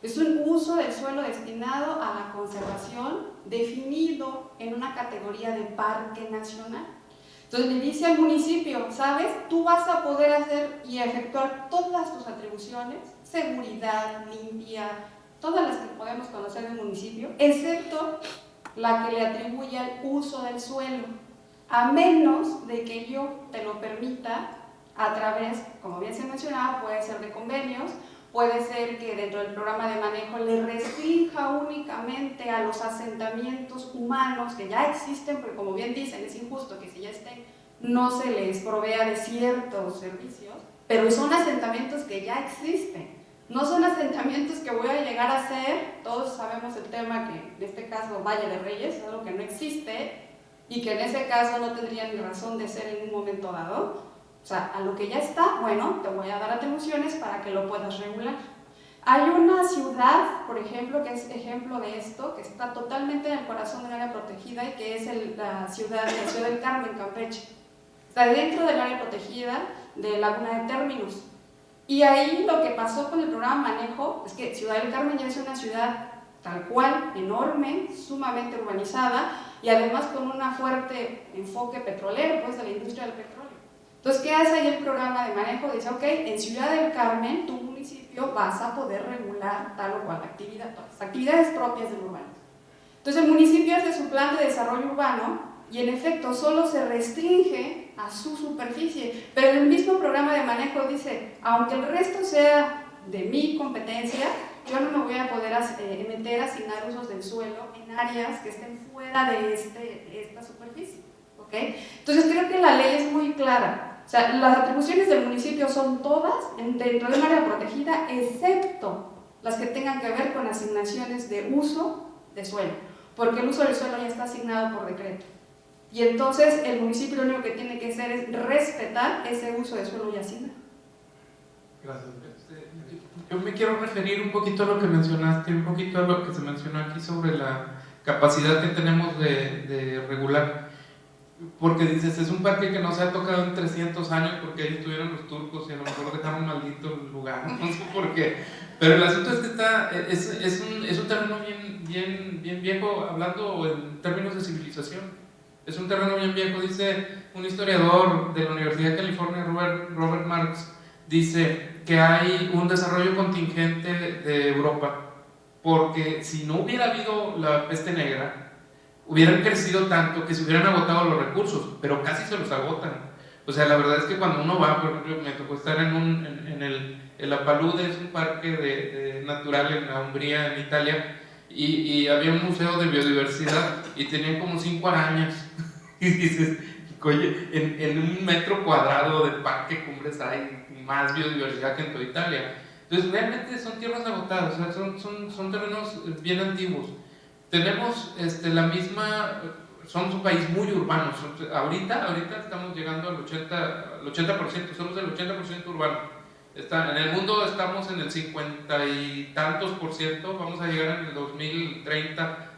Es un uso del suelo destinado a la conservación, definido en una categoría de parque nacional. Entonces le dice al municipio, ¿sabes? Tú vas a poder hacer y efectuar todas tus atribuciones, seguridad, limpia, todas las que podemos conocer en el municipio, excepto la que le atribuye al uso del suelo, a menos de que yo te lo permita a través, como bien se mencionaba, puede ser de convenios, puede ser que dentro del programa de manejo le restrinja únicamente a los asentamientos humanos que ya existen, porque como bien dicen, es injusto que si ya estén, no se les provea de ciertos servicios, pero son asentamientos que ya existen. No son asentamientos que voy a llegar a hacer, todos sabemos el tema que en este caso Valle de Reyes es algo que no existe y que en ese caso no tendría ni razón de ser en un momento dado. O sea, a lo que ya está, bueno, te voy a dar atribuciones para que lo puedas regular. Hay una ciudad, por ejemplo, que es ejemplo de esto, que está totalmente en el corazón del área protegida y que es la ciudad del Carmen, Campeche. Está dentro del área protegida de Laguna de Términos. Y ahí lo que pasó con el programa Manejo es que Ciudad del Carmen ya es una ciudad tal cual, enorme, sumamente urbanizada y además con un fuerte enfoque petrolero, pues de la industria del petróleo. Entonces, ¿qué hace ahí el programa de manejo? Dice, ok, en Ciudad del Carmen, tu municipio vas a poder regular tal o cual actividad, todas las actividades propias del urbanismo. Entonces, el municipio hace su plan de desarrollo urbano y en efecto solo se restringe a su superficie, pero en el mismo programa de manejo dice, aunque el resto sea de mi competencia, yo no me voy a poder meter a asignar usos del suelo en áreas que estén fuera de esta superficie. ¿Okay? Entonces creo que la ley es muy clara, o sea, las atribuciones del municipio son todas dentro de un área protegida, excepto las que tengan que ver con asignaciones de uso de suelo, porque el uso del suelo ya está asignado por decreto. Y entonces el municipio lo único que tiene que hacer es respetar ese uso de suelo ya asignado. Gracias. Yo me quiero referir un poquito a lo que mencionaste, un poquito a lo que se mencionó aquí sobre la capacidad que tenemos de regular. Porque dices, es un parque que no se ha tocado en 300 años porque ahí estuvieron los turcos y a lo mejor dejaron maldito el lugar, no sé por qué. Pero el asunto es que es un terreno bien viejo, hablando en términos de civilización. Es un terreno bien viejo, dice un historiador de la Universidad de California, Robert Marx, dice que hay un desarrollo contingente de Europa, porque si no hubiera habido la peste negra, hubieran crecido tanto que se hubieran agotado los recursos, pero casi se los agotan. O sea, la verdad es que cuando uno va, por ejemplo, me tocó estar en la Palude, es un parque natural en la Umbría, en Italia, y había un museo de biodiversidad y tenían como 5 arañas. Y dices, oye, en 1 metro cuadrado de parque Cumbres hay más biodiversidad que en toda Italia. Entonces, realmente son tierras agotadas, o sea, son terrenos bien antiguos. Tenemos la misma, somos un país muy urbano, ahorita estamos llegando al 80%, somos el 80% urbano. En el mundo estamos en el 50 y tantos %, vamos a llegar en el 2030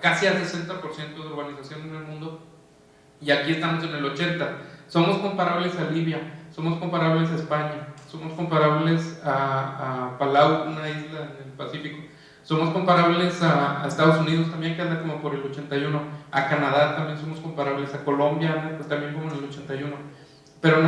casi al 60% de urbanización en el mundo, y aquí estamos en el 80%. Somos comparables a Libia, somos comparables a España, somos comparables a Palau, una isla en el Pacífico. Somos comparables a Estados Unidos también, que anda como por el 81, a Canadá también somos comparables, a Colombia pues también como en el 81, pero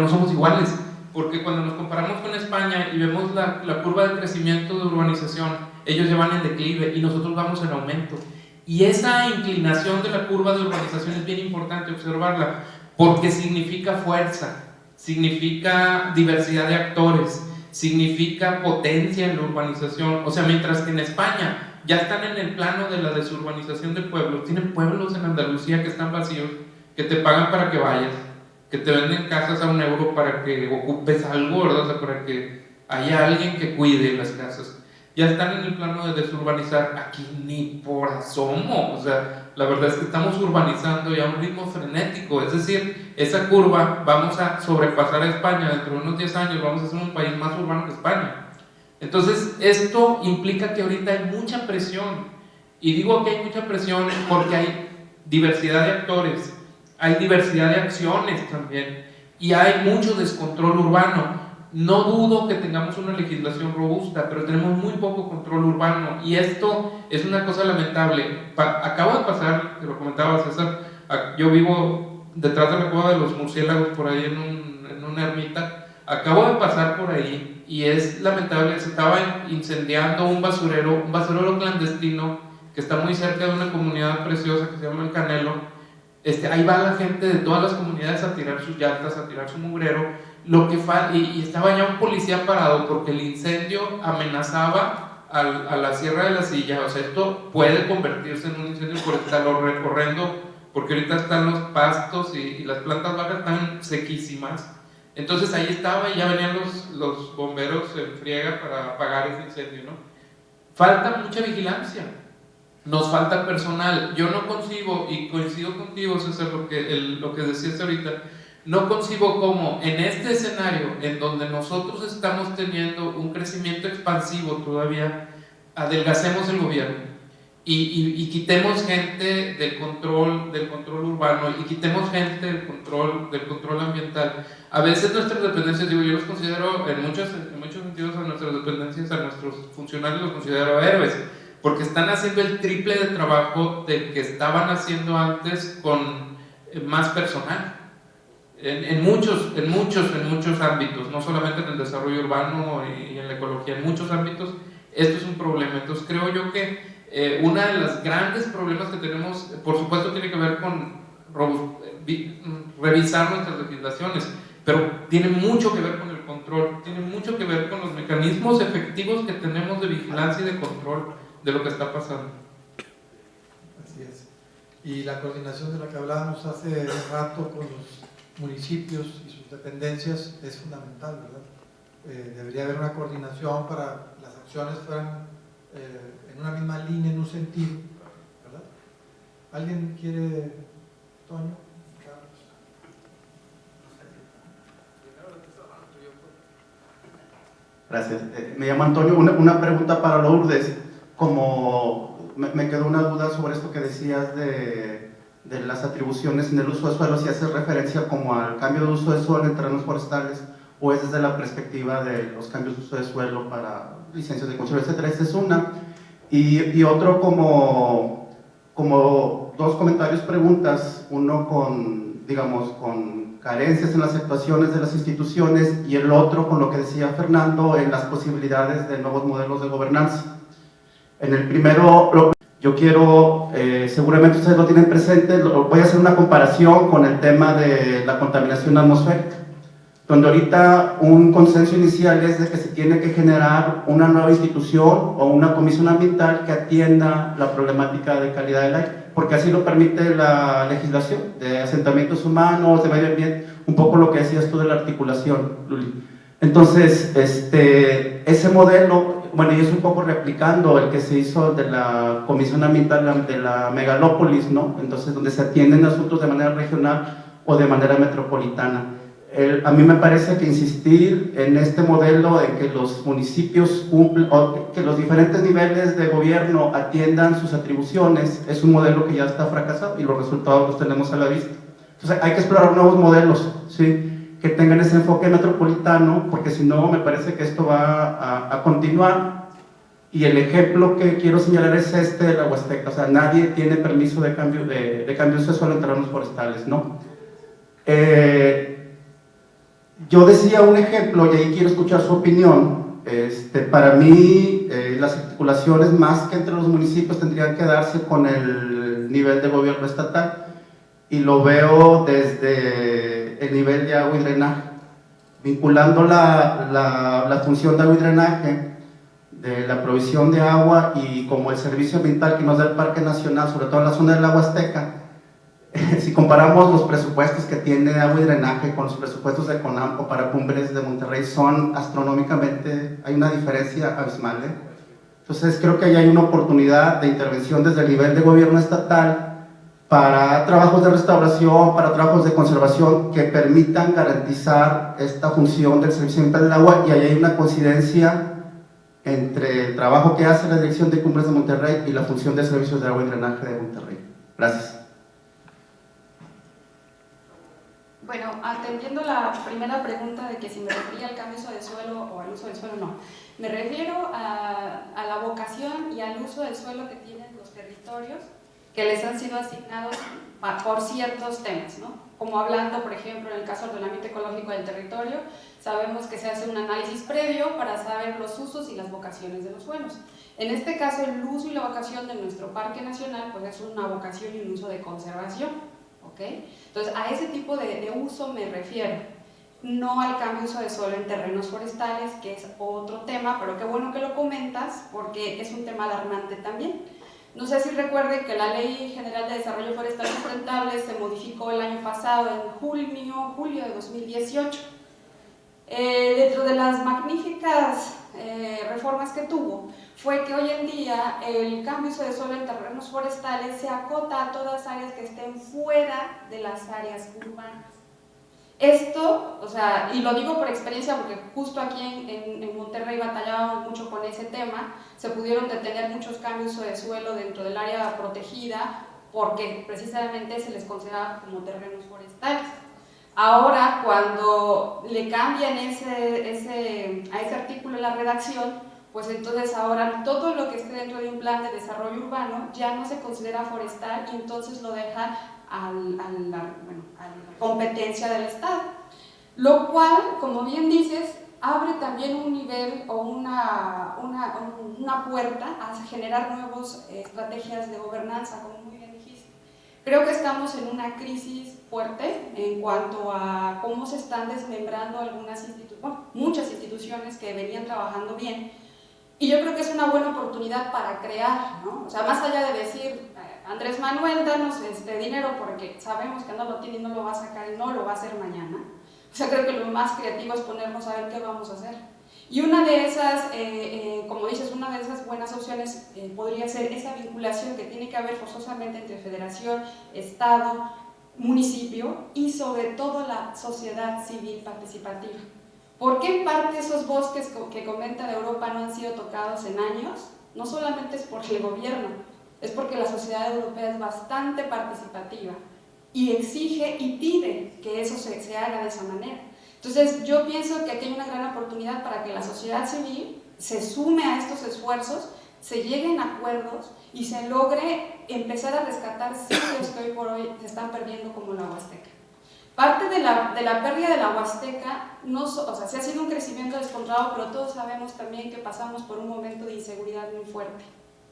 no somos iguales, porque cuando nos comparamos con España y vemos la curva de crecimiento de urbanización, ellos ya van en declive y nosotros vamos en aumento. Y esa inclinación de la curva de urbanización es bien importante observarla, porque significa fuerza, significa diversidad de actores, significa potencia en la urbanización. O sea, mientras que en España ya están en el plano de la desurbanización de pueblos, tienen pueblos en Andalucía que están vacíos, que te pagan para que vayas, que te venden casas a €1 para que ocupes algo, ¿verdad? O sea, para que haya alguien que cuide las casas. Ya están en el plano de desurbanizar. Aquí ni por asomo. O sea, la verdad es que estamos urbanizando ya a un ritmo frenético. Es decir, esa curva vamos a sobrepasar a España. Dentro de unos 10 años vamos a ser un país más urbano que España. Entonces, esto implica que ahorita hay mucha presión. Y digo que hay mucha presión porque hay diversidad de actores, hay diversidad de acciones también, y hay mucho descontrol urbano. No dudo que tengamos una legislación robusta, pero tenemos muy poco control urbano, y esto es una cosa lamentable. Acabo de pasar, te lo comentaba César, yo vivo detrás de la cueva de los murciélagos, por ahí en una ermita. Acabo de pasar por ahí y es lamentable, se estaba incendiando un basurero clandestino que está muy cerca de una comunidad preciosa que se llama El Canelo. Ahí va la gente de todas las comunidades a tirar sus llantas, a tirar su mugrero, y estaba ya un policía parado porque el incendio amenazaba a la Sierra de la Silla. O sea, esto puede convertirse en un incendio por estarlo recorriendo, porque ahorita están los pastos y las plantas bajas están sequísimas. Entonces ahí estaba y ya venían los bomberos en friega para apagar ese incendio, ¿no? Falta mucha vigilancia, nos falta personal. Yo no concibo, y coincido contigo, César, lo que decías ahorita, no concibo cómo en este escenario en donde nosotros estamos teniendo un crecimiento expansivo todavía, adelgacemos el gobierno y quitemos gente del control urbano y quitemos gente del control ambiental. A veces nuestras dependencias, yo los considero en muchos sentidos, a nuestras dependencias, a nuestros funcionarios los considero héroes, porque están haciendo el triple de trabajo del que estaban haciendo antes con más personal. En muchos ámbitos, no solamente en el desarrollo urbano y en la ecología, en muchos ámbitos esto es un problema. Entonces creo yo que una de las grandes problemas que tenemos, por supuesto, tiene que ver con revisar nuestras legislaciones, pero tiene mucho que ver con el control, tiene mucho que ver con los mecanismos efectivos que tenemos de vigilancia y de control de lo que está pasando. Así es. Y la coordinación de la que hablábamos hace rato con los municipios y sus dependencias es fundamental, ¿verdad? Debería haber una coordinación para que las acciones fueran en una misma línea, en un sentido, ¿verdad? ¿Alguien quiere, Toño? Gracias. Me llamo Antonio. Una pregunta para Lourdes. Como me quedó una duda sobre esto que decías de las atribuciones en el uso de suelo, si haces referencia como al cambio de uso de suelo en terrenos forestales o es desde la perspectiva de los cambios de uso de suelo para licencias de construcción, etcétera. Esta es una. Y otro como dos comentarios, preguntas, uno con, digamos, con carencias en las actuaciones de las instituciones y el otro con lo que decía Fernando en las posibilidades de nuevos modelos de gobernanza. En el primero, yo quiero, seguramente ustedes lo tienen presente, voy a hacer una comparación con el tema de la contaminación atmosférica, donde ahorita un consenso inicial es de que se tiene que generar una nueva institución o una comisión ambiental que atienda la problemática de calidad del aire, porque así lo permite la legislación de asentamientos humanos, de medio ambiente, un poco lo que decías tú de la articulación, Luli. Entonces, ese modelo, bueno, y es un poco replicando el que se hizo de la Comisión Ambiental de la megalópolis, ¿no? Entonces, donde se atienden asuntos de manera regional o de manera metropolitana. A mí me parece que insistir en este modelo de que los municipios cumplen, o que los diferentes niveles de gobierno atiendan sus atribuciones, es un modelo que ya está fracasado y los resultados los tenemos a la vista. Entonces, hay que explorar nuevos modelos, ¿sí?, que tengan ese enfoque metropolitano, porque si no, me parece que esto va a continuar. Y el ejemplo que quiero señalar es de la Huasteca. O sea, nadie tiene permiso de cambio de uso de suelo en terrenos forestales, ¿no? Yo decía un ejemplo, y ahí quiero escuchar su opinión. Para mí, las articulaciones más que entre los municipios tendrían que darse con el nivel de gobierno estatal, y lo veo desde el nivel de agua y drenaje, vinculando la función de agua y drenaje, de la provisión de agua y como el servicio ambiental que nos da el Parque Nacional, sobre todo en la zona de la Huasteca. Si comparamos los presupuestos que tiene agua y drenaje con los presupuestos de CONAMPO para Cumbres de Monterrey, son astronómicamente, hay una diferencia abismal, ¿eh? Entonces creo que ahí hay una oportunidad de intervención desde el nivel de gobierno estatal para trabajos de restauración, para trabajos de conservación que permitan garantizar esta función del servicio ambiental del agua, y ahí hay una coincidencia entre el trabajo que hace la Dirección de Cumbres de Monterrey y la función de servicios de agua y drenaje de Monterrey. Gracias. Bueno, atendiendo la primera pregunta de que si me refería al cambio de suelo o al uso del suelo, no. Me refiero a la vocación y al uso del suelo que tienen los territorios que les han sido asignados por ciertos temas, ¿no? Como hablando, por ejemplo, en el caso del ordenamiento ecológico del territorio, sabemos que se hace un análisis previo para saber los usos y las vocaciones de los suelos. En este caso, el uso y la vocación de nuestro Parque Nacional pues es una vocación y un uso de conservación, ¿ok? Entonces, a ese tipo de uso me refiero, no al cambio de uso de suelo en terrenos forestales, que es otro tema, pero qué bueno que lo comentas, porque es un tema alarmante también. No sé si recuerden que la Ley General de Desarrollo Forestal Sustentable se modificó el año pasado, en julio de 2018. Dentro de las magníficas reformas que tuvo, fue que hoy en día el cambio de uso de suelo en terrenos forestales se acota a todas áreas que estén fuera de las áreas urbanas. Esto, o sea, y lo digo por experiencia porque justo aquí en Monterrey batallábamos mucho con ese tema, se pudieron detener muchos cambios de suelo dentro del área protegida porque precisamente se les consideraba como terrenos forestales. Ahora, cuando le cambian a ese artículo en la redacción, pues entonces ahora todo lo que esté dentro de un plan de desarrollo urbano ya no se considera forestal y entonces lo dejan a la competencia del Estado, lo cual, como bien dices, abre también un nivel o una puerta a generar nuevas estrategias de gobernanza, como muy bien dijiste. Creo que estamos en una crisis fuerte en cuanto a cómo se están desmembrando muchas instituciones que venían trabajando bien, y yo creo que es una buena oportunidad para crear, ¿no? O sea, más allá de decir, Andrés Manuel, danos dinero porque sabemos que no lo tiene y no lo va a sacar y no lo va a hacer mañana. O sea, creo que lo más creativo es ponernos a ver qué vamos a hacer. Y una de esas, como dices, una de esas buenas opciones podría ser esa vinculación que tiene que haber forzosamente entre federación, Estado, municipio y sobre todo la sociedad civil participativa. ¿Por qué en parte esos bosques que comenta de Europa no han sido tocados en años? No solamente es por el gobierno, es porque la sociedad europea es bastante participativa y exige y pide que eso se haga de esa manera. Entonces yo pienso que aquí hay una gran oportunidad para que la sociedad civil se sume a estos esfuerzos, se lleguen a acuerdos y se logre empezar a rescatar sitios que hoy por hoy se están perdiendo como la Huasteca. Parte de la pérdida de la Huasteca, o sea, sí ha sido un crecimiento descontrolado, pero todos sabemos también que pasamos por un momento de inseguridad muy fuerte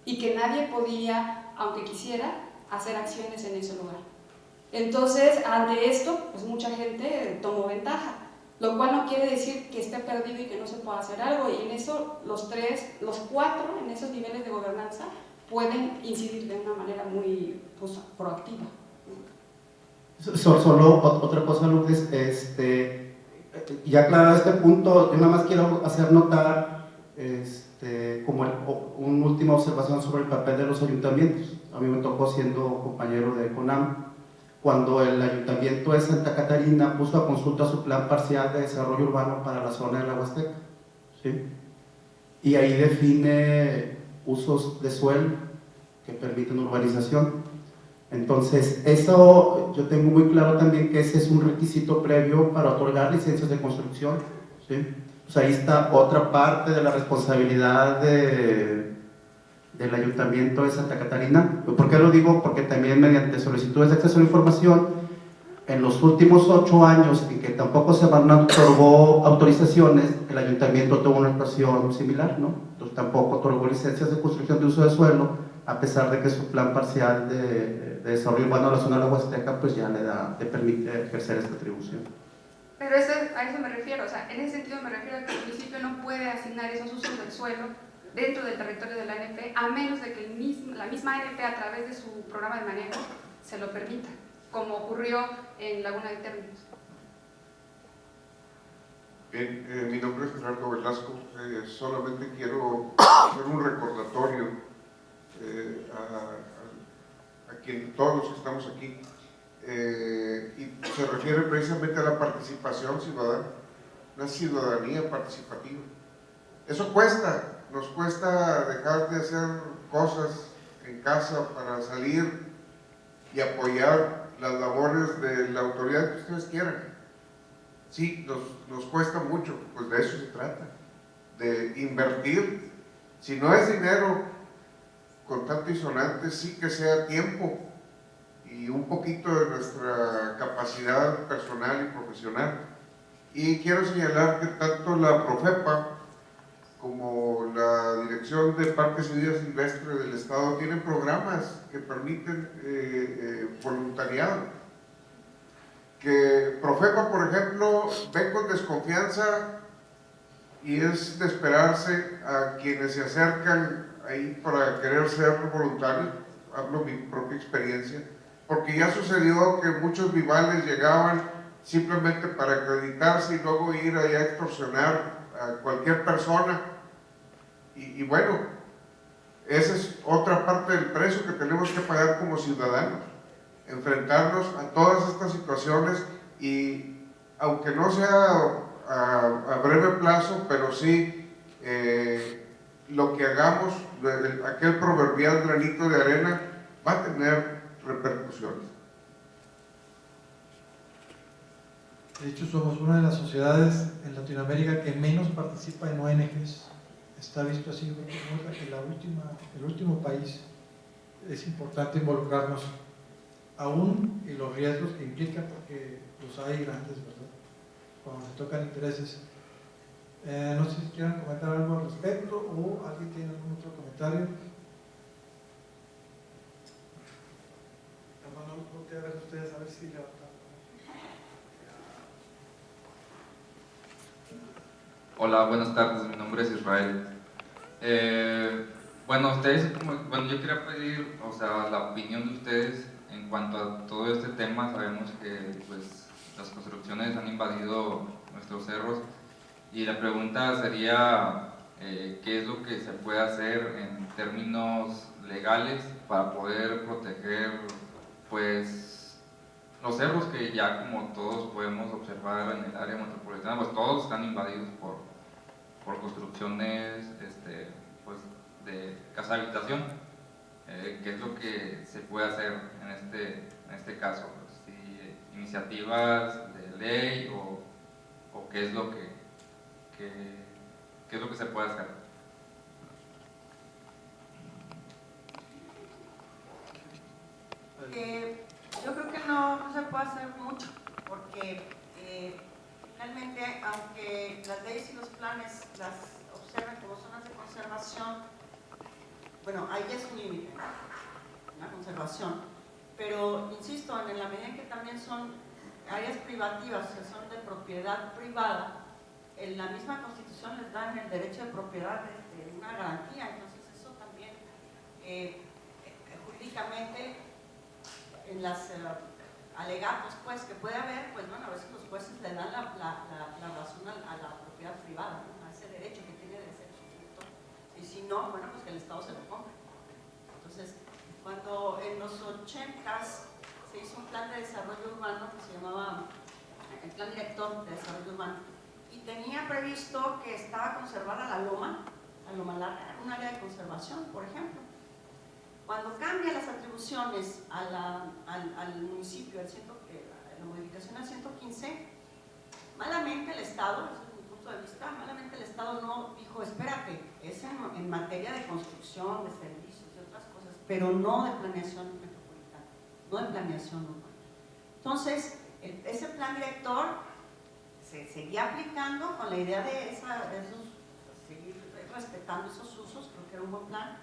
y que nadie podía, aunque quisiera, hacer acciones en ese lugar. Entonces, ante esto, pues mucha gente tomó ventaja, lo cual no quiere decir que esté perdido y que no se pueda hacer algo, y en eso los cuatro, en esos niveles de gobernanza, pueden incidir de una manera muy proactiva. Solo otra cosa, Lourdes, ya aclarado este punto, yo nada más quiero hacer notar como una última observación sobre el papel de los ayuntamientos. A mí me tocó siendo compañero de CONAM, cuando el ayuntamiento de Santa Catarina puso a consulta su plan parcial de desarrollo urbano para la zona de la Huasteca, ¿sí? Y ahí define usos de suelo que permiten urbanización. Entonces, eso yo tengo muy claro también que ese es un requisito previo para otorgar licencias de construcción, ¿sí? Pues ahí está otra parte de la responsabilidad del Ayuntamiento de Santa Catarina. ¿Por qué lo digo? Porque también mediante solicitudes de acceso a la información, en los últimos 8 años en que tampoco se otorgó autorizaciones, el Ayuntamiento tuvo una actuación similar, ¿no? Entonces tampoco otorgó licencias de construcción de uso de suelo, a pesar de que su plan parcial de desarrollo urbano de la zona de la Huasteca pues ya le permite ejercer esta atribución. Pero a eso me refiero, o sea, en ese sentido me refiero a que el municipio no puede asignar esos usos del suelo dentro del territorio de la ANP, a menos de que la misma ANP a través de su programa de manejo se lo permita, como ocurrió en Laguna de Términos. Bien, mi nombre es Gerardo Velasco, solamente quiero hacer un recordatorio a todos los que estamos aquí, y se refiere precisamente a la participación ciudadana, una ciudadanía participativa. Eso cuesta, nos cuesta dejar de hacer cosas en casa para salir y apoyar las labores de la autoridad que ustedes quieran. Sí, nos cuesta mucho, pues de eso se trata, de invertir. Si no es dinero contante y sonante, sí que sea tiempo y un poquito de nuestra capacidad personal y profesional. Y quiero señalar que tanto la Profepa como la Dirección de Parques y Vida Silvestre del Estado tienen programas que permiten voluntariado. Que Profepa, por ejemplo, ve con desconfianza y es de esperarse a quienes se acercan ahí para querer ser voluntarios. Hablo mi propia experiencia, porque ya sucedió que muchos vivales llegaban simplemente para acreditarse y luego ir allá a extorsionar a cualquier persona. Y bueno, esa es otra parte del precio que tenemos que pagar como ciudadanos, enfrentarnos a todas estas situaciones y aunque no sea a breve plazo, pero sí lo que hagamos, aquel proverbial granito de arena, va a tener repercusiones. De hecho, somos una de las sociedades en Latinoamérica que menos participa en ONGs. Está visto así, porque el último país. Es importante involucrarnos, aún y los riesgos que implica, porque los hay grandes, ¿verdad? Cuando se tocan intereses. No sé si quieran comentar algo al respecto o alguien tiene algún otro comentario. Hermano, voltea a ver ustedes a ver si ya. Hola, buenas tardes, mi nombre es Israel. Bueno, yo quería pedir, o sea, la opinión de ustedes en cuanto a todo este tema. Sabemos que pues, las construcciones han invadido nuestros cerros y la pregunta sería ¿qué es lo que se puede hacer en términos legales para poder proteger pues los cerros que ya, como todos podemos observar en el área metropolitana, pues todos están invadidos por construcciones pues, de casa habitación? ¿Qué es lo que se puede hacer en este caso? ¿Sí, iniciativas de ley o qué es lo qué es lo que se puede hacer? Yo creo que no se puede hacer mucho, porque finalmente, aunque las leyes y los planes las observen como zonas de conservación, bueno, ahí es un límite, ¿no? La conservación, pero insisto, en la medida en que también son áreas privativas, que son de propiedad privada, en la misma Constitución les dan el derecho de propiedad de una garantía. Entonces eso también jurídicamente en las alegatos pues que puede haber, pues bueno, a veces los jueces le dan la razón a la propiedad privada, ¿no? A ese derecho que tiene de ser usufructo, y si no, bueno, pues que el Estado se lo compre. Entonces, cuando en los 80s se hizo un plan de desarrollo urbano que se llamaba el Plan Director de Desarrollo Urbano, y tenía previsto que estaba conservada la Loma Larga, un área de conservación, por ejemplo. Cuando cambian las atribuciones al municipio, la modificación al 115, malamente el Estado, ese es mi punto de vista, malamente el Estado no dijo, espérate, es en materia de construcción, de servicios, de otras cosas, pero no de planeación metropolitana, no de planeación urbana. Entonces, ese plan director se seguía aplicando con la idea de seguir respetando esos usos, creo que era un buen plan.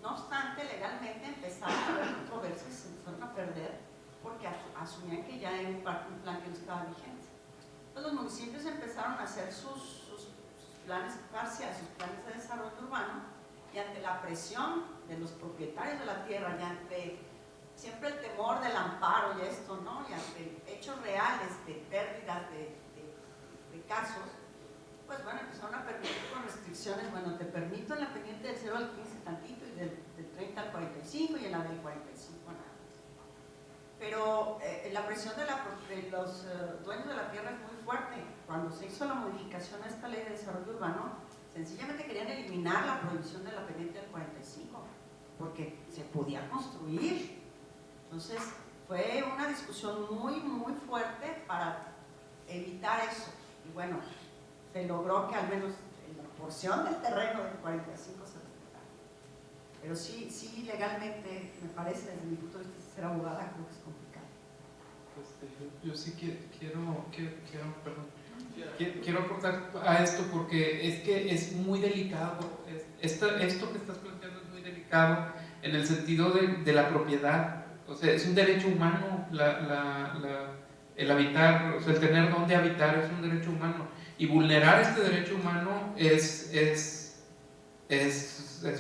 No obstante, legalmente empezaron a haber controversias y se empezaron a perder porque asumían que ya era un plan que no estaba vigente. Entonces los municipios empezaron a hacer sus planes parciales, sus planes de desarrollo urbano, y ante la presión de los propietarios de la tierra y ante siempre el temor del amparo y esto, ¿no? Y ante hechos reales de pérdidas de casos, pues bueno, empezaron a permitir con restricciones. Bueno, te permito en la pendiente del 0 al 15 tantito y del 30 al 45 y en la del 45 nada más. Pero la presión de los dueños de la tierra es muy fuerte. Cuando se hizo la modificación a esta ley de desarrollo urbano, sencillamente querían eliminar la prohibición de la pendiente del 45 porque se podía construir. Entonces fue una discusión muy muy fuerte para evitar eso, y bueno, se logró que al menos en la porción del terreno del 45 se respetara. Pero sí, legalmente, me parece, desde mi punto de vista, ser abogada creo que es complicado. Yo sí quiero aportar a esto porque es que es muy delicado. Esto que estás planteando es muy delicado en el sentido de la propiedad. O sea, es un derecho humano el habitar, o sea, el tener dónde habitar es un derecho humano. Y vulnerar este derecho humano es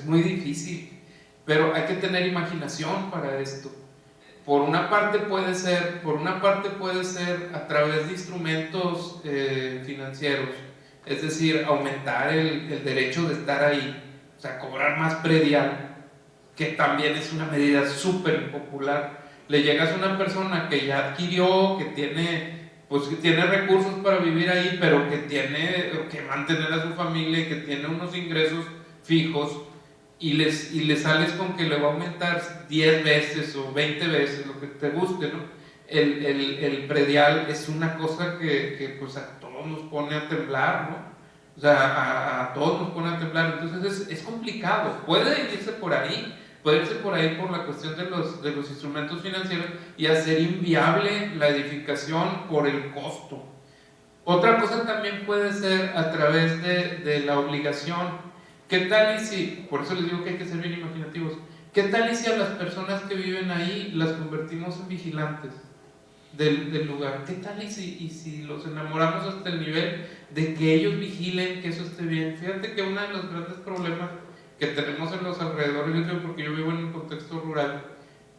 muy difícil, pero hay que tener imaginación para esto. Por una parte puede ser a través de instrumentos financieros, es decir, aumentar el derecho de estar ahí, o sea, cobrar más predial, que también es una medida súper impopular. Le llegas a una persona que ya adquirió, que tiene recursos para vivir ahí, pero que tiene que mantener a su familia y que tiene unos ingresos fijos, y le sales con que le va a aumentar 10 veces o 20 veces, lo que te guste, ¿no? El predial es una cosa que pues a todos nos pone a temblar, ¿no? O sea, a todos nos pone a temblar. Entonces es complicado. Puede irse por ahí por la cuestión de los instrumentos financieros y hacer inviable la edificación por el costo. Otra cosa también puede ser a través de la obligación. ¿Qué tal y si, por eso les digo que hay que ser bien imaginativos, qué tal y si a las personas que viven ahí las convertimos en vigilantes del lugar? ¿Qué tal y si los enamoramos hasta el nivel de que ellos vigilen que eso esté bien? Fíjate que uno de los grandes problemas que tenemos en los alrededores, porque yo vivo en un contexto rural,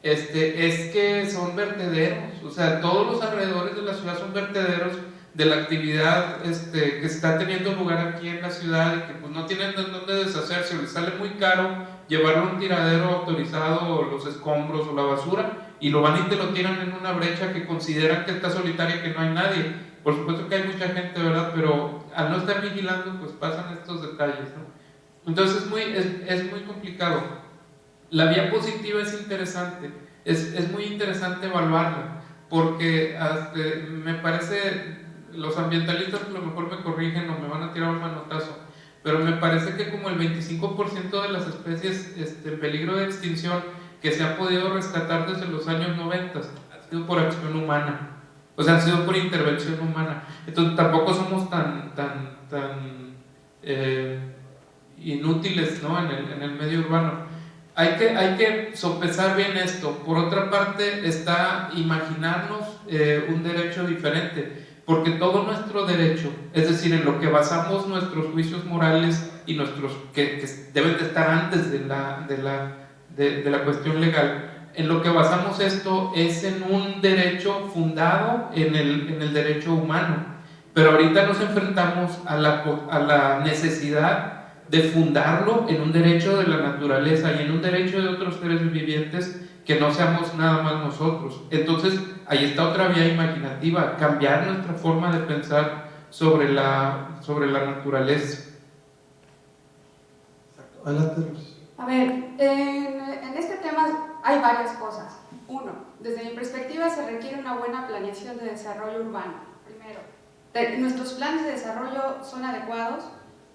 es que son vertederos. O sea, todos los alrededores de la ciudad son vertederos de la actividad que está teniendo lugar aquí en la ciudad, y que pues no tienen de dónde deshacerse, o les sale muy caro llevarlo a un tiradero autorizado, o los escombros o la basura, y lo van y te lo tiran en una brecha que consideran que está solitaria, que no hay nadie. Por supuesto que hay mucha gente, ¿verdad? Pero al no estar vigilando, pues pasan estos detalles, ¿no? Entonces es muy complicado. La vía positiva es interesante, es muy interesante evaluarla, porque me parece, los ambientalistas a lo mejor me corrigen o me van a tirar un manotazo, pero me parece que como el 25% de las especies en peligro de extinción que se han podido rescatar desde los años 90 ha sido por acción humana, o sea, han sido por intervención humana. Entonces tampoco somos tan inútiles, ¿no? en el medio urbano. Hay que sopesar bien esto. Por otra parte está imaginarnos un derecho diferente, porque todo nuestro derecho, es decir, en lo que basamos nuestros juicios morales y nuestros que deben de estar antes de la cuestión legal, en lo que basamos esto es en un derecho fundado en el derecho humano. Pero ahorita nos enfrentamos a la necesidad de fundarlo en un derecho de la naturaleza y en un derecho de otros seres vivientes, que no seamos nada más nosotros. Entonces ahí está otra vía imaginativa, cambiar nuestra forma de pensar sobre la naturaleza. Adelante, Luz. A ver, en este tema hay varias cosas. Uno, desde mi perspectiva se requiere una buena planeación de desarrollo urbano. Primero, nuestros planes de desarrollo son adecuados,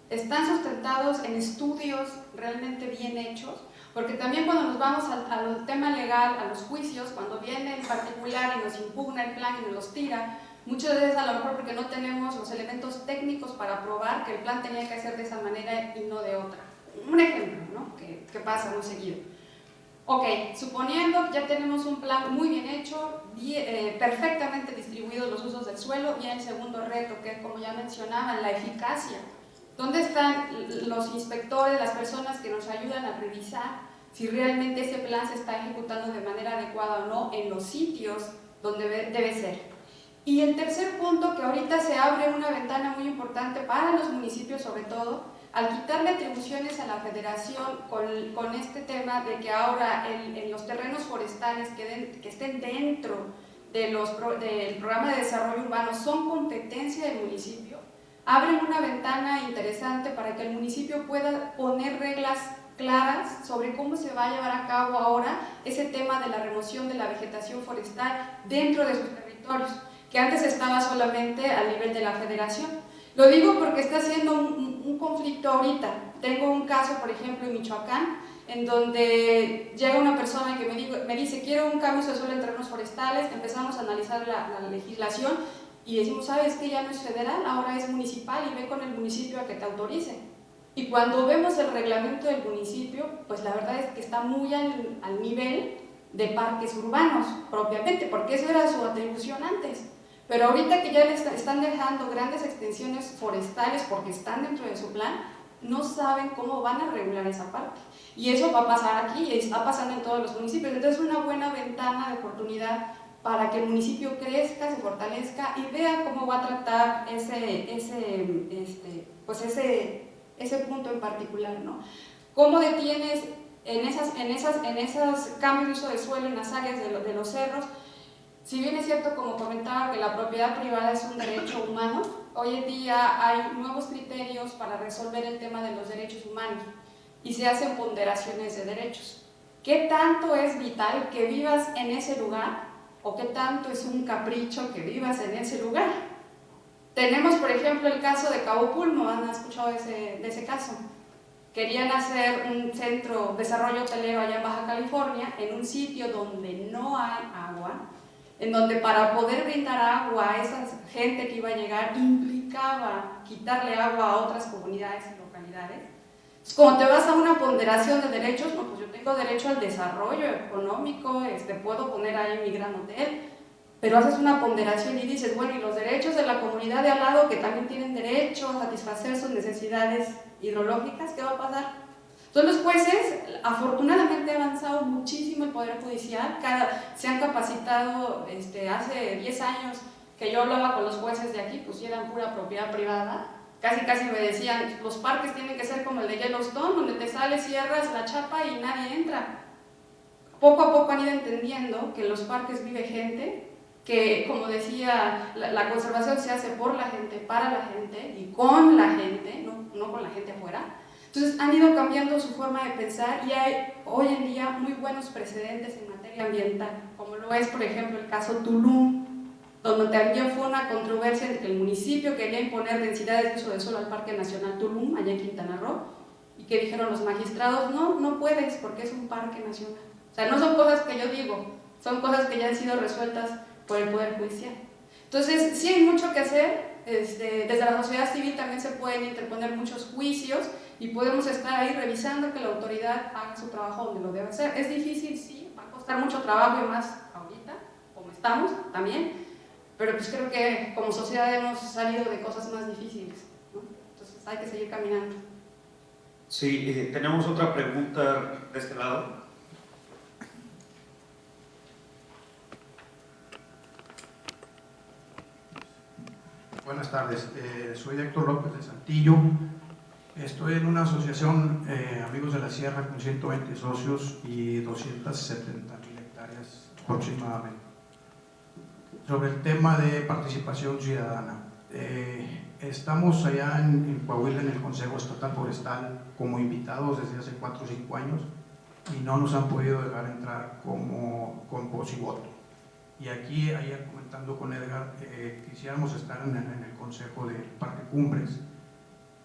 están sustentados en estudios realmente bien hechos, porque también cuando nos vamos al tema legal, a los juicios, cuando viene el particular y nos impugna el plan y nos los tira, muchas veces a lo mejor porque no tenemos los elementos técnicos para probar que el plan tenía que ser de esa manera y no de otra. Un ejemplo, ¿no? que pasa muy seguido. Ok, suponiendo que ya tenemos un plan muy bien hecho, perfectamente distribuidos los usos del suelo, y el segundo reto, que como ya mencionaban, la eficacia. ¿Dónde están los inspectores, las personas que nos ayudan a revisar si realmente ese plan se está ejecutando de manera adecuada o no en los sitios donde debe ser? Y el tercer punto, que ahorita se abre una ventana muy importante para los municipios sobre todo, al quitarle atribuciones a la federación con este tema de que ahora en los terrenos forestales que estén dentro del programa de desarrollo urbano son competencia del municipio, abren una ventana interesante para que el municipio pueda poner reglas claras sobre cómo se va a llevar a cabo ahora ese tema de la remoción de la vegetación forestal dentro de sus territorios, que antes estaba solamente a nivel de la federación. Lo digo porque está siendo un conflicto ahorita. Tengo un caso, por ejemplo, en Michoacán, en donde llega una persona que me dice quiero un cambio de suelo en terrenos forestales, empezamos a analizar la legislación y decimos, ¿sabes qué? Ya no es federal, ahora es municipal y ve con el municipio a que te autorice. Y cuando vemos el reglamento del municipio, pues la verdad es que está muy al nivel de parques urbanos propiamente, porque eso era su atribución antes. Pero ahorita que ya le están dejando grandes extensiones forestales porque están dentro de su plan, no saben cómo van a regular esa parte. Y eso va a pasar aquí y está pasando en todos los municipios. Entonces es una buena ventana de oportunidad para que el municipio crezca, se fortalezca y vea cómo va a tratar ese punto en particular, ¿no? ¿Cómo detienes en esos cambios de uso de suelo en las áreas de los cerros? Si bien es cierto, como comentaba, que la propiedad privada es un derecho humano, hoy en día hay nuevos criterios para resolver el tema de los derechos humanos y se hacen ponderaciones de derechos. ¿Qué tanto es vital que vivas en ese lugar o qué tanto es un capricho que vivas en ese lugar? Tenemos, por ejemplo, el caso de Cabo Pulmo, ¿han escuchado de ese caso? Querían hacer un centro de desarrollo hotelero allá en Baja California, en un sitio donde no hay agua, en donde para poder brindar agua a esa gente que iba a llegar implicaba quitarle agua a otras comunidades y localidades. Entonces, como te vas a una ponderación de derechos, no, pues yo tengo derecho al desarrollo económico, puedo poner ahí mi gran hotel, pero haces una ponderación y dices, bueno, y los derechos de la comunidad de al lado que también tienen derecho a satisfacer sus necesidades hidrológicas, ¿qué va a pasar? Entonces los jueces, afortunadamente ha avanzado muchísimo el Poder Judicial, se han capacitado, hace 10 años que yo hablaba con los jueces de aquí, pues eran pura propiedad privada, casi me decían, los parques tienen que ser como el de Yellowstone, donde te sales, cierras la chapa y nadie entra. Poco a poco han ido entendiendo que en los parques vive gente, que como decía, la conservación se hace por la gente, para la gente y con la gente, no con la gente afuera. Entonces han ido cambiando su forma de pensar y hay hoy en día muy buenos precedentes en materia ambiental, como lo es por ejemplo el caso Tulum, donde también fue una controversia entre el municipio que quería imponer densidades de uso de suelo al Parque Nacional Tulum, allá en Quintana Roo, y que dijeron los magistrados, no puedes porque es un parque nacional. O sea, no son cosas que yo digo, son cosas que ya han sido resueltas por el Poder Judicial. Entonces sí hay mucho que hacer, desde la sociedad civil también se pueden interponer muchos juicios y podemos estar ahí revisando que la autoridad haga su trabajo donde lo debe hacer. Es difícil, sí, va a costar mucho trabajo y más ahorita, como estamos también, pero pues creo que como sociedad hemos salido de cosas más difíciles, ¿no? Entonces hay que seguir caminando. Sí, tenemos otra pregunta de este lado. Buenas tardes, soy Héctor López de Saltillo. Estoy en una asociación, Amigos de la Sierra, con 120 socios y 270,000 hectáreas aproximadamente. Sobre el tema de participación ciudadana, estamos allá en Coahuila, en el Consejo Estatal Forestal, como invitados desde hace 4 o 5 años y no nos han podido dejar entrar con voz y voto. Y aquí, ayer comentando con Edgar, quisiéramos estar en el Consejo del Parque Cumbres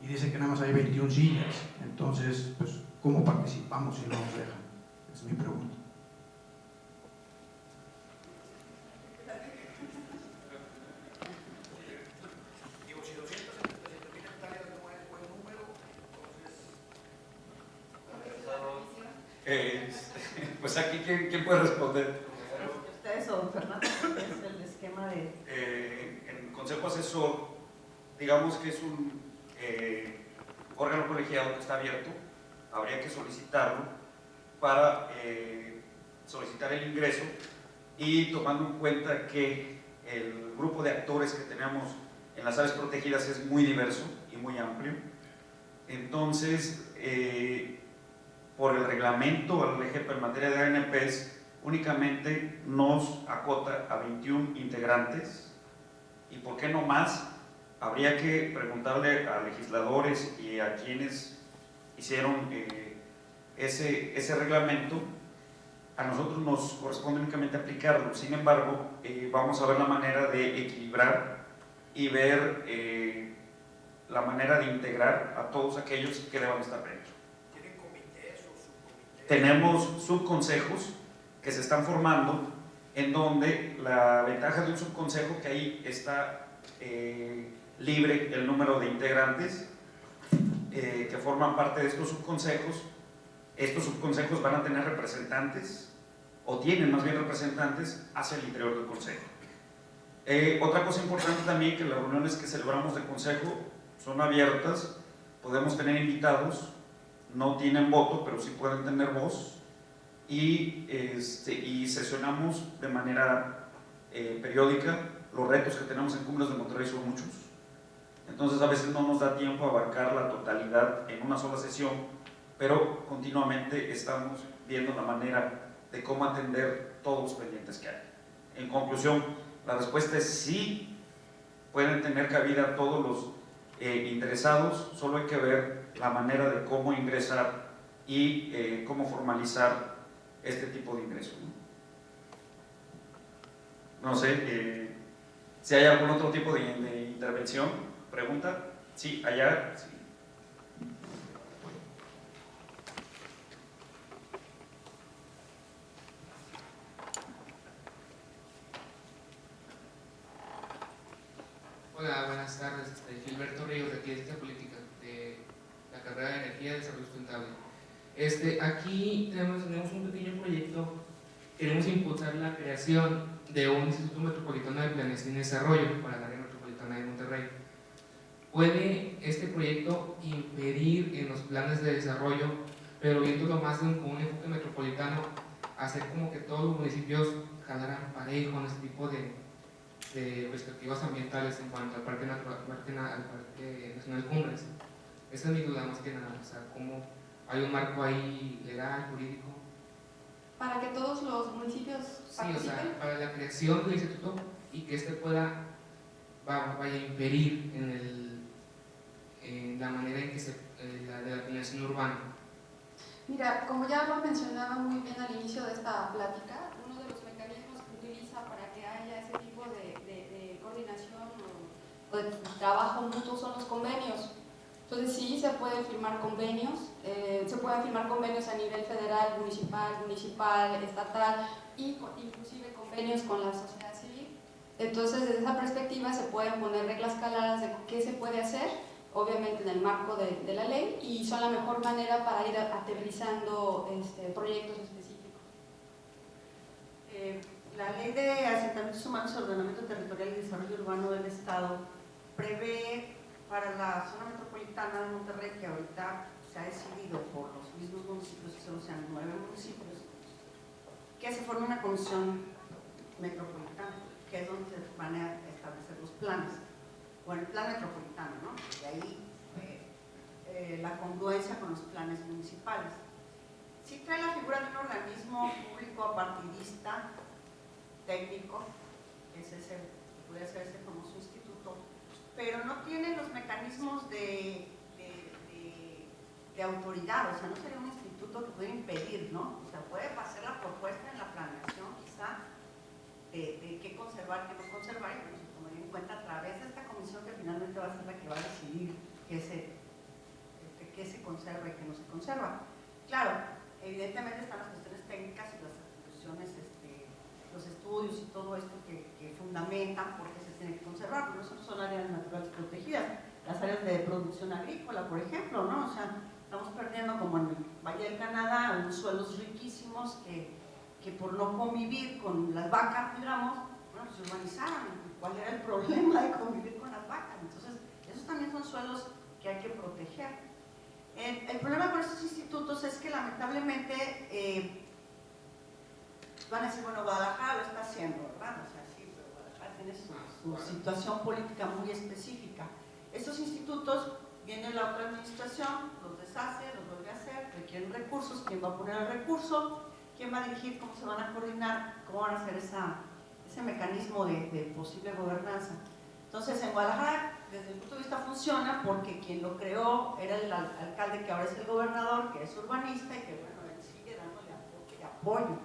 y dice que nada más hay 21 sillas, entonces, pues, ¿cómo participamos si no nos dejan? Es mi pregunta. Digo, si 277,000 hectáreas no es buen número, entonces... Pues aquí, ¿quién puede responder? Ustedes o Fernando, es el esquema de... El Consejo Asesor, digamos que es un órgano colegiado que está abierto, habría que solicitarlo para solicitar el ingreso y tomando en cuenta que el grupo de actores que tenemos en las áreas protegidas es muy diverso y muy amplio, entonces por el reglamento al EGEP en materia de ANPs únicamente nos acota a 21 integrantes y por qué no más. Habría que preguntarle a legisladores y a quienes hicieron ese reglamento. A nosotros nos corresponde únicamente aplicarlo. Sin embargo, vamos a ver la manera de equilibrar y ver la manera de integrar a todos aquellos que deban estar dentro. ¿Tienen comités o subcomités? tenemos subconsejos que se están formando, en donde la ventaja de un subconsejo que ahí está libre el número de integrantes que forman parte de estos subconsejos. Estos subconsejos van a tener representantes, o tienen más bien representantes, hacia el interior del consejo. Otra cosa importante también, que las reuniones que celebramos de consejo son abiertas, podemos tener invitados, no tienen voto, pero sí pueden tener voz, y sesionamos de manera periódica. Los retos que tenemos en Cumbres de Monterrey son muchos, entonces a veces no nos da tiempo a abarcar la totalidad en una sola sesión, pero continuamente estamos viendo la manera de cómo atender todos los pendientes que hay. En conclusión, la respuesta es sí, pueden tener cabida todos los interesados, solo hay que ver la manera de cómo ingresar y cómo formalizar este tipo de ingreso, ¿no? Sé si hay algún otro tipo de intervención, pregunta. Sí, allá. Sí. Hola, buenas tardes. Gilberto Ríos, de aquí de Ciencia Política, de la carrera de Energía y Desarrollo Sustentable. Aquí tenemos un pequeño proyecto. Queremos impulsar la creación de un Instituto Metropolitano de Planeación y Desarrollo para el área metropolitana de Monterrey. ¿Puede este proyecto impedir en los planes de desarrollo, pero viéndolo más con un enfoque metropolitano, hacer como que todos los municipios jalaran parejo en este tipo de perspectivas ambientales en cuanto al Parque Nacional Cumbres? Esa es mi duda más que nada, o sea, ¿cómo hay un marco ahí legal, jurídico? Para que todos los municipios participen. Sí, o sea, para la creación del instituto y que este vaya a imperir en la manera en que de la planeación urbana. Mira, como ya lo mencionaba muy bien al inicio de esta plática, uno de los mecanismos que utiliza para que haya ese tipo de coordinación o de trabajo mutuo son los convenios. Entonces sí, se pueden firmar convenios, a nivel federal, municipal, estatal, y inclusive convenios con la sociedad civil. Entonces, desde esa perspectiva se pueden poner reglas claras de qué se puede hacer, obviamente en el marco de la ley, y son la mejor manera para ir aterrizando proyectos específicos. La Ley de Asentamientos Humanos, Ordenamiento Territorial y Desarrollo Urbano del Estado prevé para la zona metropolitana de Monterrey, que ahorita se ha decidido por los mismos municipios, que solo sean 9 municipios, que se forme una comisión metropolitana, que es donde se van a establecer los planes, o el plan metropolitano, ¿no? De ahí la congruencia con los planes municipales. Sí trae la figura de un organismo público apartidista, técnico, que puede ser ese famoso instituto, pero no tiene los mecanismos de autoridad, o sea, no sería un instituto que puede impedir, ¿no? O sea, puede hacer la propuesta en la planeación, quizá, de qué conservar, qué no conservar, y bueno, se tomaría en cuenta a través de esta comisión que finalmente va a ser la que va a decidir qué se conserva y qué no se conserva. Claro, evidentemente están las cuestiones técnicas y las atribuciones, los estudios y todo esto que fundamentan por qué se tiene que conservar, porque no son áreas naturales protegidas, las áreas de producción agrícola, por ejemplo, ¿no? O sea, estamos perdiendo, como en el Valle del Canadá, unos suelos riquísimos que por no convivir con las vacas, digamos, bueno, se urbanizaron. ¿Cuál era el problema de convivir con las vacas? Entonces, esos también son suelos que hay que proteger. El problema con estos institutos es que lamentablemente van a decir, bueno, Guadalajara lo está haciendo, ¿verdad? O sea, sí, pero Guadalajara tiene su situación política muy específica. Estos institutos, viene la otra administración, los deshace, los vuelve a hacer, requieren recursos, ¿quién va a poner el recurso? ¿Quién va a dirigir? ¿Cómo se van a coordinar? ¿Cómo van a hacer ese mecanismo de posible gobernanza? Entonces, en Guadalajara, desde mi punto de vista, funciona porque quien lo creó era el alcalde, que ahora es el gobernador, que es urbanista y que, bueno, él sigue dándole apoyo.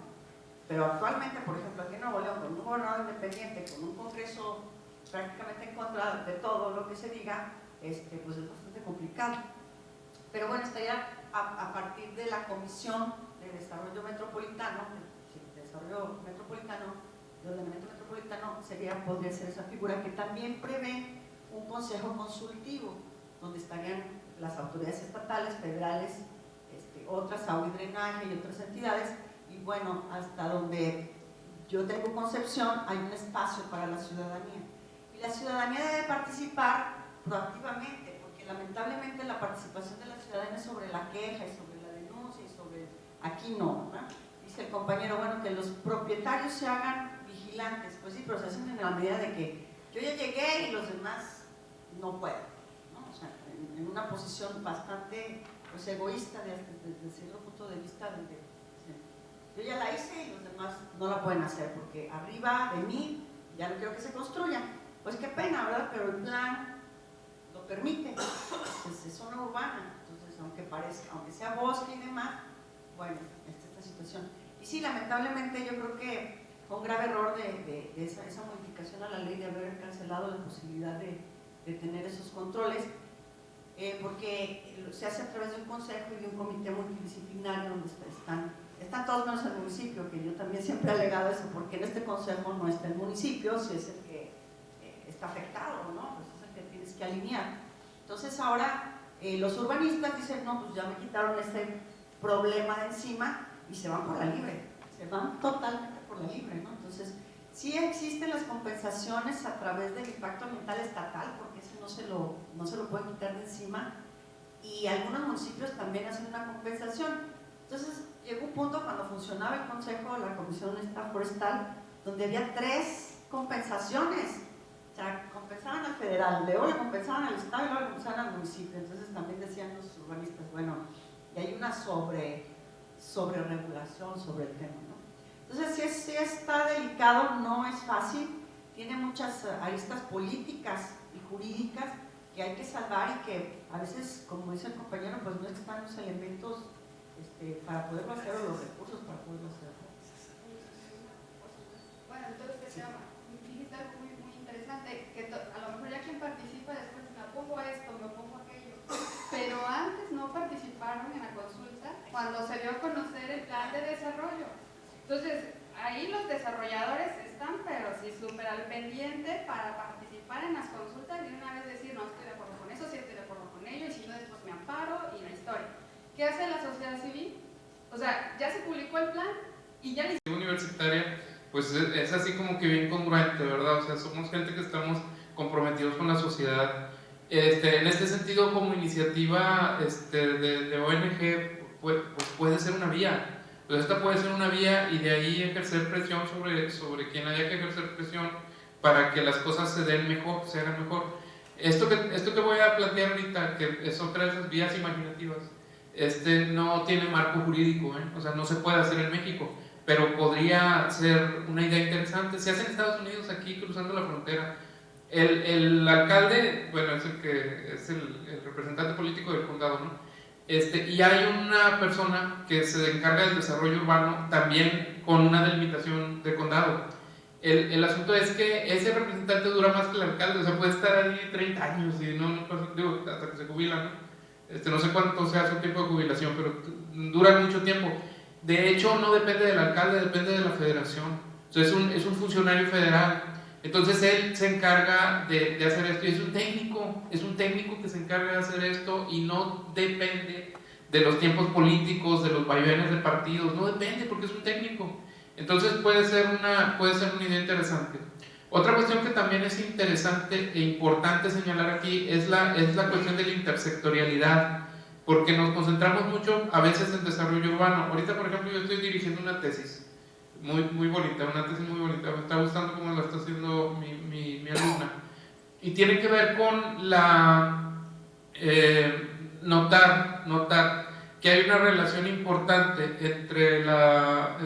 Pero actualmente, por ejemplo, aquí en Nuevo León, con un gobernador independiente, con un congreso prácticamente en contra de todo lo que se diga, pues es bastante complicado. Pero bueno, estaría a partir de la comisión de desarrollo metropolitano, de ordenamiento metropolitano podría ser esa figura, que también prevé un consejo consultivo, donde estarían las autoridades estatales, federales, otras, agua y drenaje y otras entidades, y bueno, hasta donde yo tengo concepción, hay un espacio para la ciudadanía. Y la ciudadanía debe participar proactivamente, porque lamentablemente la participación de la ciudadanía es sobre la queja y sobre la denuncia y sobre aquí no, ¿verdad? Dice el compañero, bueno, que los propietarios se hagan vigilantes, pues sí, pero se hacen en la medida de que yo ya llegué y los demás no pueden, ¿no? O sea, en una posición bastante pues, egoísta desde cierto punto de vista, yo ya la hice y los demás no la pueden hacer, porque arriba de mí ya no quiero que se construya. Pues qué pena, ¿verdad? Pero el plan lo permite, es zona urbana, entonces aunque sea bosque y demás, bueno, esta es la situación. Y sí, lamentablemente yo creo que fue un grave error de esa modificación a la ley de haber cancelado la posibilidad de tener esos controles, porque se hace a través de un consejo y de un comité multidisciplinario donde están todos menos el municipio, que yo también siempre he alegado eso, porque en este consejo no está el municipio, si es el que está afectado, ¿no? Pues es el que tienes que alinear. Entonces ahora los urbanistas dicen, no, pues ya me quitaron este problema de encima y se van por la libre, se van totalmente por la libre, ¿no? Entonces sí existen las compensaciones a través del impacto ambiental estatal, porque ese no se lo pueden quitar de encima, y algunos municipios también hacen una compensación. Entonces llegó un punto cuando funcionaba el consejo, la comisión forestal, donde había 3 compensaciones. O sea, compensaban al federal, luego le compensaban al estado y luego le compensaban al municipio. Entonces también decían los urbanistas, bueno, y hay una sobreregulación sobre el tema, ¿no? Entonces sí está delicado, no es fácil, tiene muchas aristas políticas y jurídicas que hay que salvar y que a veces, como dice el compañero, pues no están los elementos para poderlo hacer o los recursos para poderlo hacer. Bueno, entonces dijiste algo muy interesante, que a lo mejor ya quien participa después me pongo esto, me pongo aquello, pero antes no participaron en la consulta cuando se dio a conocer el plan de desarrollo. Entonces, ahí los desarrolladores están, pero sí súper al pendiente para participar en las consultas y una vez decir, no estoy de acuerdo con eso, sí estoy de acuerdo con ello, y si no después me amparo y la historia. ¿Qué hace la sociedad civil? O sea, ya se publicó el plan y ya... Universitaria, pues es así como que bien congruente, ¿verdad? O sea, somos gente que estamos comprometidos con la sociedad. En este sentido, como iniciativa de ONG, pues puede ser una vía. Pues esta puede ser una vía y de ahí ejercer presión sobre quien haya que ejercer presión para que las cosas se den mejor, se hagan mejor. Esto que voy a plantear ahorita, que es otra de esas vías imaginativas, no tiene marco jurídico, o sea, no se puede hacer en México, pero podría ser una idea interesante. Se hace en Estados Unidos, aquí cruzando la frontera. El alcalde, bueno, es el representante político del condado, ¿no? Y hay una persona que se encarga del desarrollo urbano también con una delimitación de condado. El asunto es que ese representante dura más que el alcalde, o sea, puede estar ahí 30 años y digo, hasta que se jubila, ¿no? No sé cuánto sea su tiempo de jubilación, pero dura mucho tiempo. De hecho, no depende del alcalde, depende de la federación. O sea, es un funcionario federal. Entonces él se encarga de hacer esto, y es un técnico que se encarga de hacer esto y no depende de los tiempos políticos, de los vaivenes de partidos, no depende porque es un técnico. Entonces puede ser una idea interesante. Otra cuestión que también es interesante e importante señalar aquí es la cuestión de la intersectorialidad, porque nos concentramos mucho a veces en desarrollo urbano. Ahorita, por ejemplo, yo estoy dirigiendo una tesis muy bonita, una tesis muy bonita, me está gustando cómo la está haciendo mi alumna, y tiene que ver con notar que hay una relación importante entre la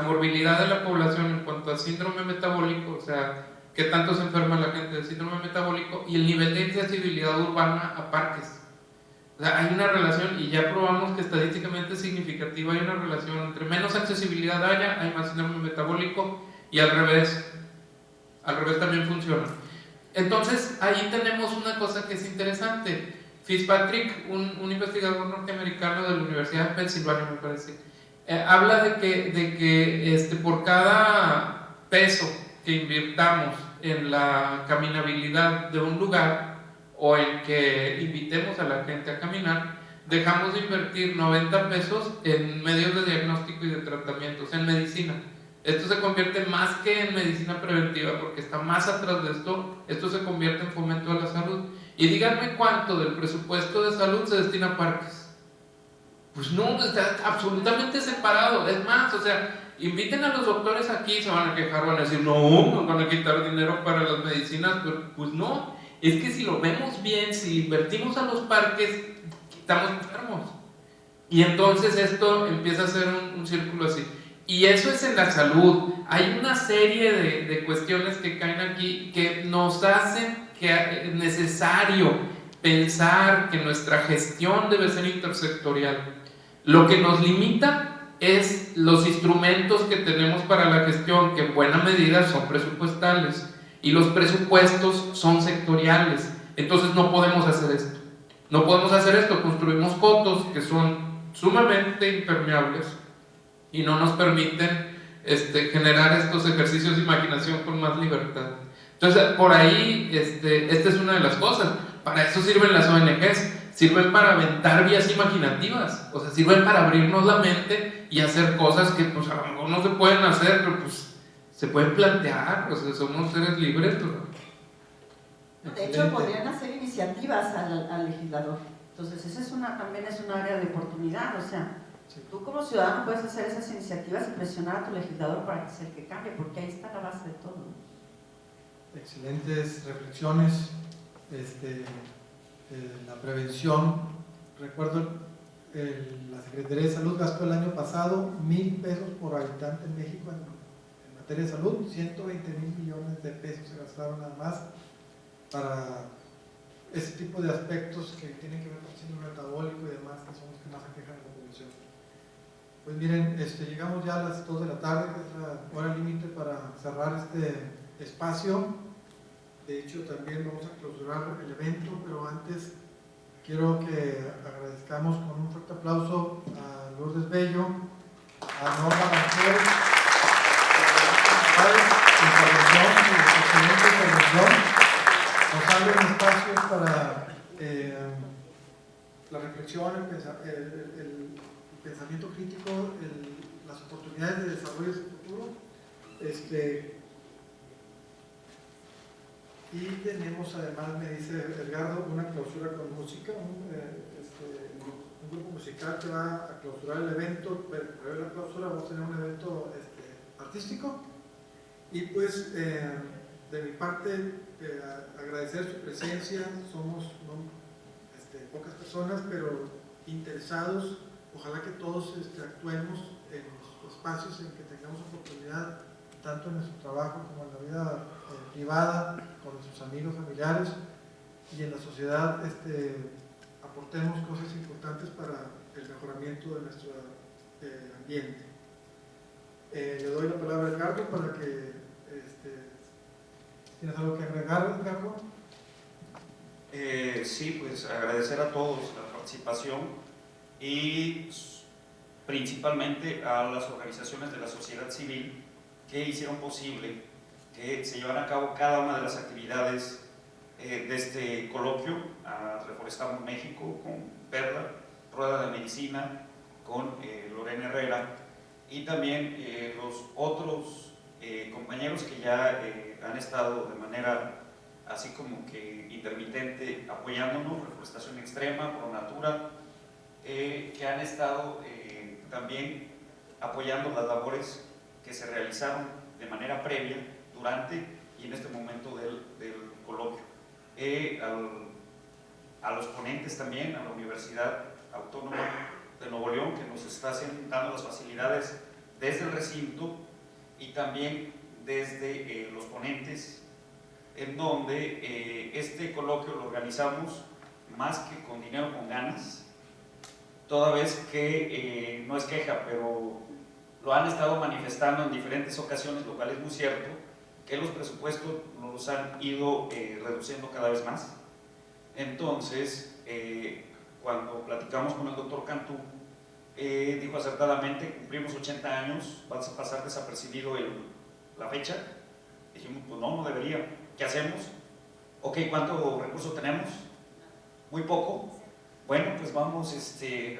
morbilidad de la población en cuanto a síndrome metabólico, o sea, qué tanto se enferma la gente de síndrome metabólico, y el nivel de accesibilidad urbana a parques. O sea, hay una relación, y ya probamos que estadísticamente es significativa, hay una relación entre menos accesibilidad hay más síndrome metabólico, y al revés también funciona. Entonces, ahí tenemos una cosa que es interesante. Fitzpatrick, un investigador norteamericano de la Universidad de Pensilvania, me parece, habla de que por cada peso que invirtamos en la caminabilidad de un lugar o en que invitemos a la gente a caminar, dejamos de invertir 90 pesos en medios de diagnóstico y de tratamientos, en medicina. Esto se convierte más que en medicina preventiva, porque está más atrás de esto se convierte en fomento de la salud. Y díganme cuánto del presupuesto de salud se destina a parques. Pues no, está absolutamente separado. Es más, o sea, inviten a los doctores aquí, se van a quejar, van a decir, no, nos van a quitar dinero para las medicinas, pero pues no, es que si lo vemos bien, si invertimos a los parques, quitamos enfermos. Y entonces esto empieza a ser un círculo así. Y eso es en la salud. Hay una serie de cuestiones que caen aquí que nos hacen que es necesario pensar que nuestra gestión debe ser intersectorial. Lo que nos limita es los instrumentos que tenemos para la gestión, que en buena medida son presupuestales, y los presupuestos son sectoriales. Entonces no podemos hacer esto. No podemos hacer esto, construimos cotos que son sumamente impermeables y no nos permiten generar estos ejercicios de imaginación con más libertad. Entonces, por ahí, esta es una de las cosas. Para eso sirven las ONGs, sirven para aventar vías imaginativas, o sea, sirven para abrirnos la mente y hacer cosas que pues a lo mejor no se pueden hacer, pero pues se pueden plantear, o sea, somos seres libres, pero... De hecho, podrían hacer iniciativas al legislador. Entonces, esa también es un área de oportunidad, o sea, tú como ciudadano puedes hacer esas iniciativas y presionar a tu legislador para que sea el que cambie, porque ahí está la base de todo, ¿no? Excelentes reflexiones. La prevención, recuerdo la Secretaría de Salud gastó el año pasado 1,000 pesos por habitante en México en materia de salud, 120,000 millones de pesos se gastaron nada más para ese tipo de aspectos que tienen que ver con el síndrome metabólico y demás, que son los que más aquejan a la población. Pues miren, llegamos ya a las 2 de la tarde, que es la hora límite para cerrar este espacio. De hecho, también vamos a clausurar el evento, pero antes quiero que agradezcamos con un fuerte aplauso a Lourdes Bello, a Norma Rangel, excelente intervención. Nos abren espacios para la reflexión, el pensamiento crítico, las oportunidades de desarrollo del futuro. Y tenemos además, me dice Edgardo, una clausura con música, un grupo musical que va a clausurar el evento. Previo a la clausura vamos a tener un evento artístico. Y pues de mi parte agradecer su presencia. Somos pocas personas, pero interesados. Ojalá que todos actuemos en los espacios en que tengamos oportunidad, tanto en nuestro trabajo como en la vida privada, con nuestros amigos, familiares, y en la sociedad aportemos cosas importantes para el mejoramiento de nuestro ambiente. Le doy la palabra a Edgardo para que ¿tienes algo que agregar, Edgardo? Sí, pues agradecer a todos la participación y principalmente a las organizaciones de la sociedad civil que hicieron posible que se llevaran a cabo cada una de las actividades de este coloquio. Reforestamos México con Perla, Rueda de Medicina con Lorena Herrera, y también los otros compañeros que ya han estado de manera así como que intermitente apoyándonos, Reforestación Extrema, Pronatura, que han estado también apoyando las labores que se realizaron de manera previa, durante y en este momento del coloquio. A los ponentes también, a la Universidad Autónoma de Nuevo León, que nos está dando las facilidades desde el recinto y también desde los ponentes, en donde este coloquio lo organizamos más que con dinero, con ganas, toda vez que no es queja, pero lo han estado manifestando en diferentes ocasiones, lo cual es muy cierto, que los presupuestos nos han ido reduciendo cada vez más. Entonces, cuando platicamos con el doctor Cantú, dijo acertadamente, cumplimos 80 años, vas a pasar desapercibido la fecha. Dijimos, pues no debería. ¿Qué hacemos? Ok, ¿cuánto recurso tenemos? Muy poco. Bueno, pues vamos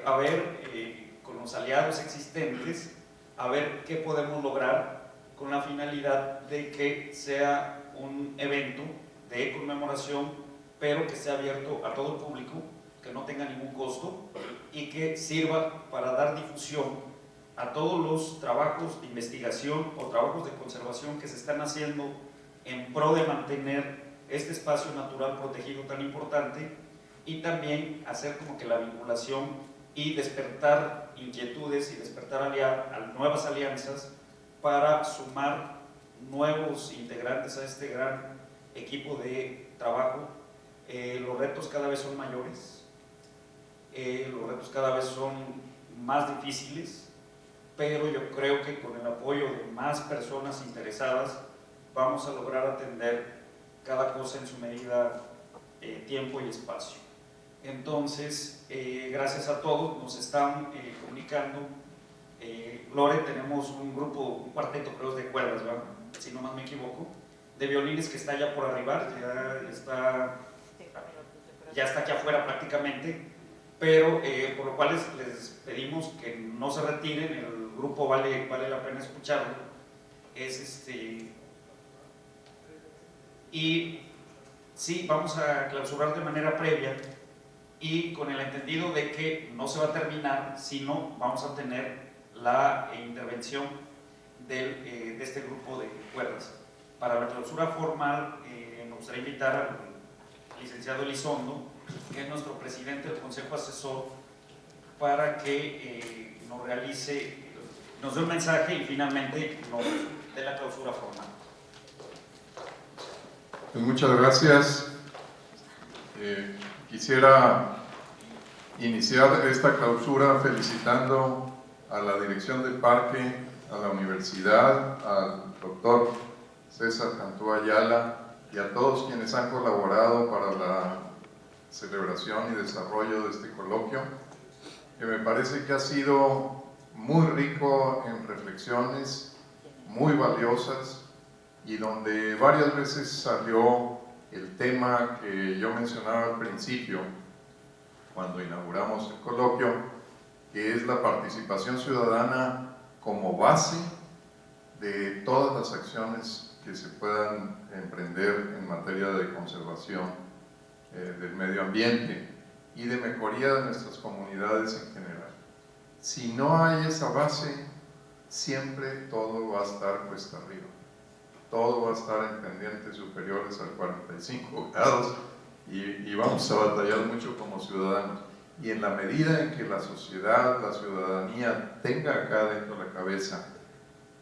a ver con los aliados existentes, a ver qué podemos lograr con la finalidad de que sea un evento de conmemoración, pero que sea abierto a todo el público, que no tenga ningún costo y que sirva para dar difusión a todos los trabajos de investigación o trabajos de conservación que se están haciendo en pro de mantener este espacio natural protegido tan importante, y también hacer como que la vinculación y despertar inquietudes y despertar nuevas alianzas para sumar nuevos integrantes a este gran equipo de trabajo. Los retos cada vez son mayores, los retos cada vez son más difíciles, pero yo creo que con el apoyo de más personas interesadas vamos a lograr atender cada cosa en su medida, tiempo y espacio. Entonces, gracias a todos, nos están comunicando. Lore, tenemos un grupo, un cuarteto, creo, de cuerdas, ¿verdad? Si no más me equivoco, de violines que está ya por arribar, ya está aquí afuera prácticamente, pero por lo cual les pedimos que no se retiren, el grupo vale la pena escucharlo. Y sí, vamos a clausurar de manera previa y con el entendido de que no se va a terminar, sino vamos a tener la intervención de este grupo de cuerdas. Para la clausura formal, nos gustaría invitar al licenciado Elizondo, que es nuestro presidente del Consejo Asesor, para que nos dé un mensaje y finalmente nos dé la clausura formal. Pues muchas gracias. Quisiera iniciar esta clausura felicitando a la dirección del parque, a la universidad, al doctor César Cantú Ayala y a todos quienes han colaborado para la celebración y desarrollo de este coloquio, que me parece que ha sido muy rico en reflexiones, muy valiosas, y donde varias veces salió el tema que yo mencionaba al principio, cuando inauguramos el coloquio, que es la participación ciudadana como base de todas las acciones que se puedan emprender en materia de conservación del medio ambiente y de mejoría de nuestras comunidades en general. Si no hay esa base, siempre todo va a estar cuesta arriba. Todo va a estar en pendientes superiores al 45 grados y vamos a batallar mucho como ciudadanos. Y en la medida en que la sociedad, la ciudadanía tenga acá dentro de la cabeza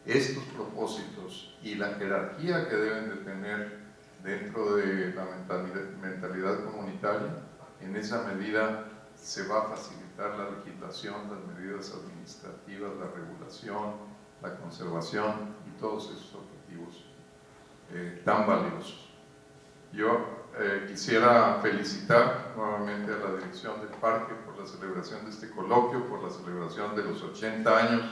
estos propósitos y la jerarquía que deben de tener dentro de la mentalidad comunitaria, en esa medida se va a facilitar la legislación, las medidas administrativas, la regulación, la conservación y todos esos objetivos tan valiosos. Yo quisiera felicitar nuevamente a la dirección del parque por la celebración de este coloquio, por la celebración de los 80 años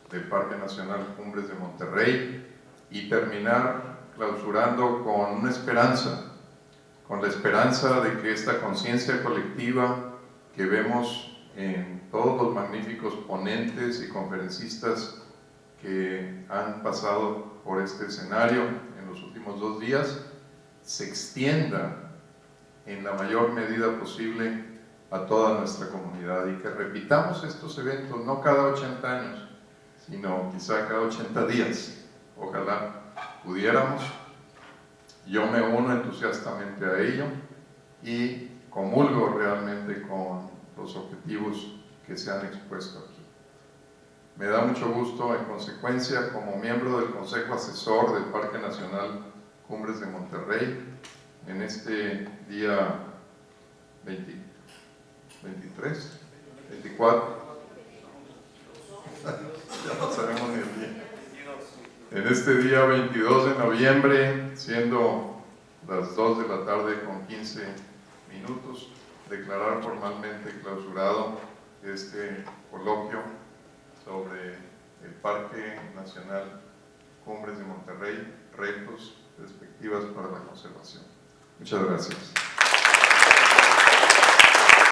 del Parque Nacional Cumbres de Monterrey, y terminar clausurando con una esperanza, con la esperanza de que esta conciencia colectiva que vemos en todos los magníficos ponentes y conferencistas que han pasado por este escenario en los últimos 2 días, se extienda en la mayor medida posible a toda nuestra comunidad y que repitamos estos eventos no cada 80 años, sino quizá cada 80 días. Ojalá pudiéramos. Yo me uno entusiastamente a ello y comulgo realmente con los objetivos que se han expuesto aquí. Me da mucho gusto, en consecuencia, como miembro del Consejo Asesor del Parque Nacional Cumbres de Monterrey, en este día 24, ya no sabemos ni el día. En este día 22 de noviembre, siendo las 2 de la tarde con 15 minutos, declarar formalmente clausurado este coloquio sobre el Parque Nacional Cumbres de Monterrey, retos, perspectivas para la conservación. Muchas gracias.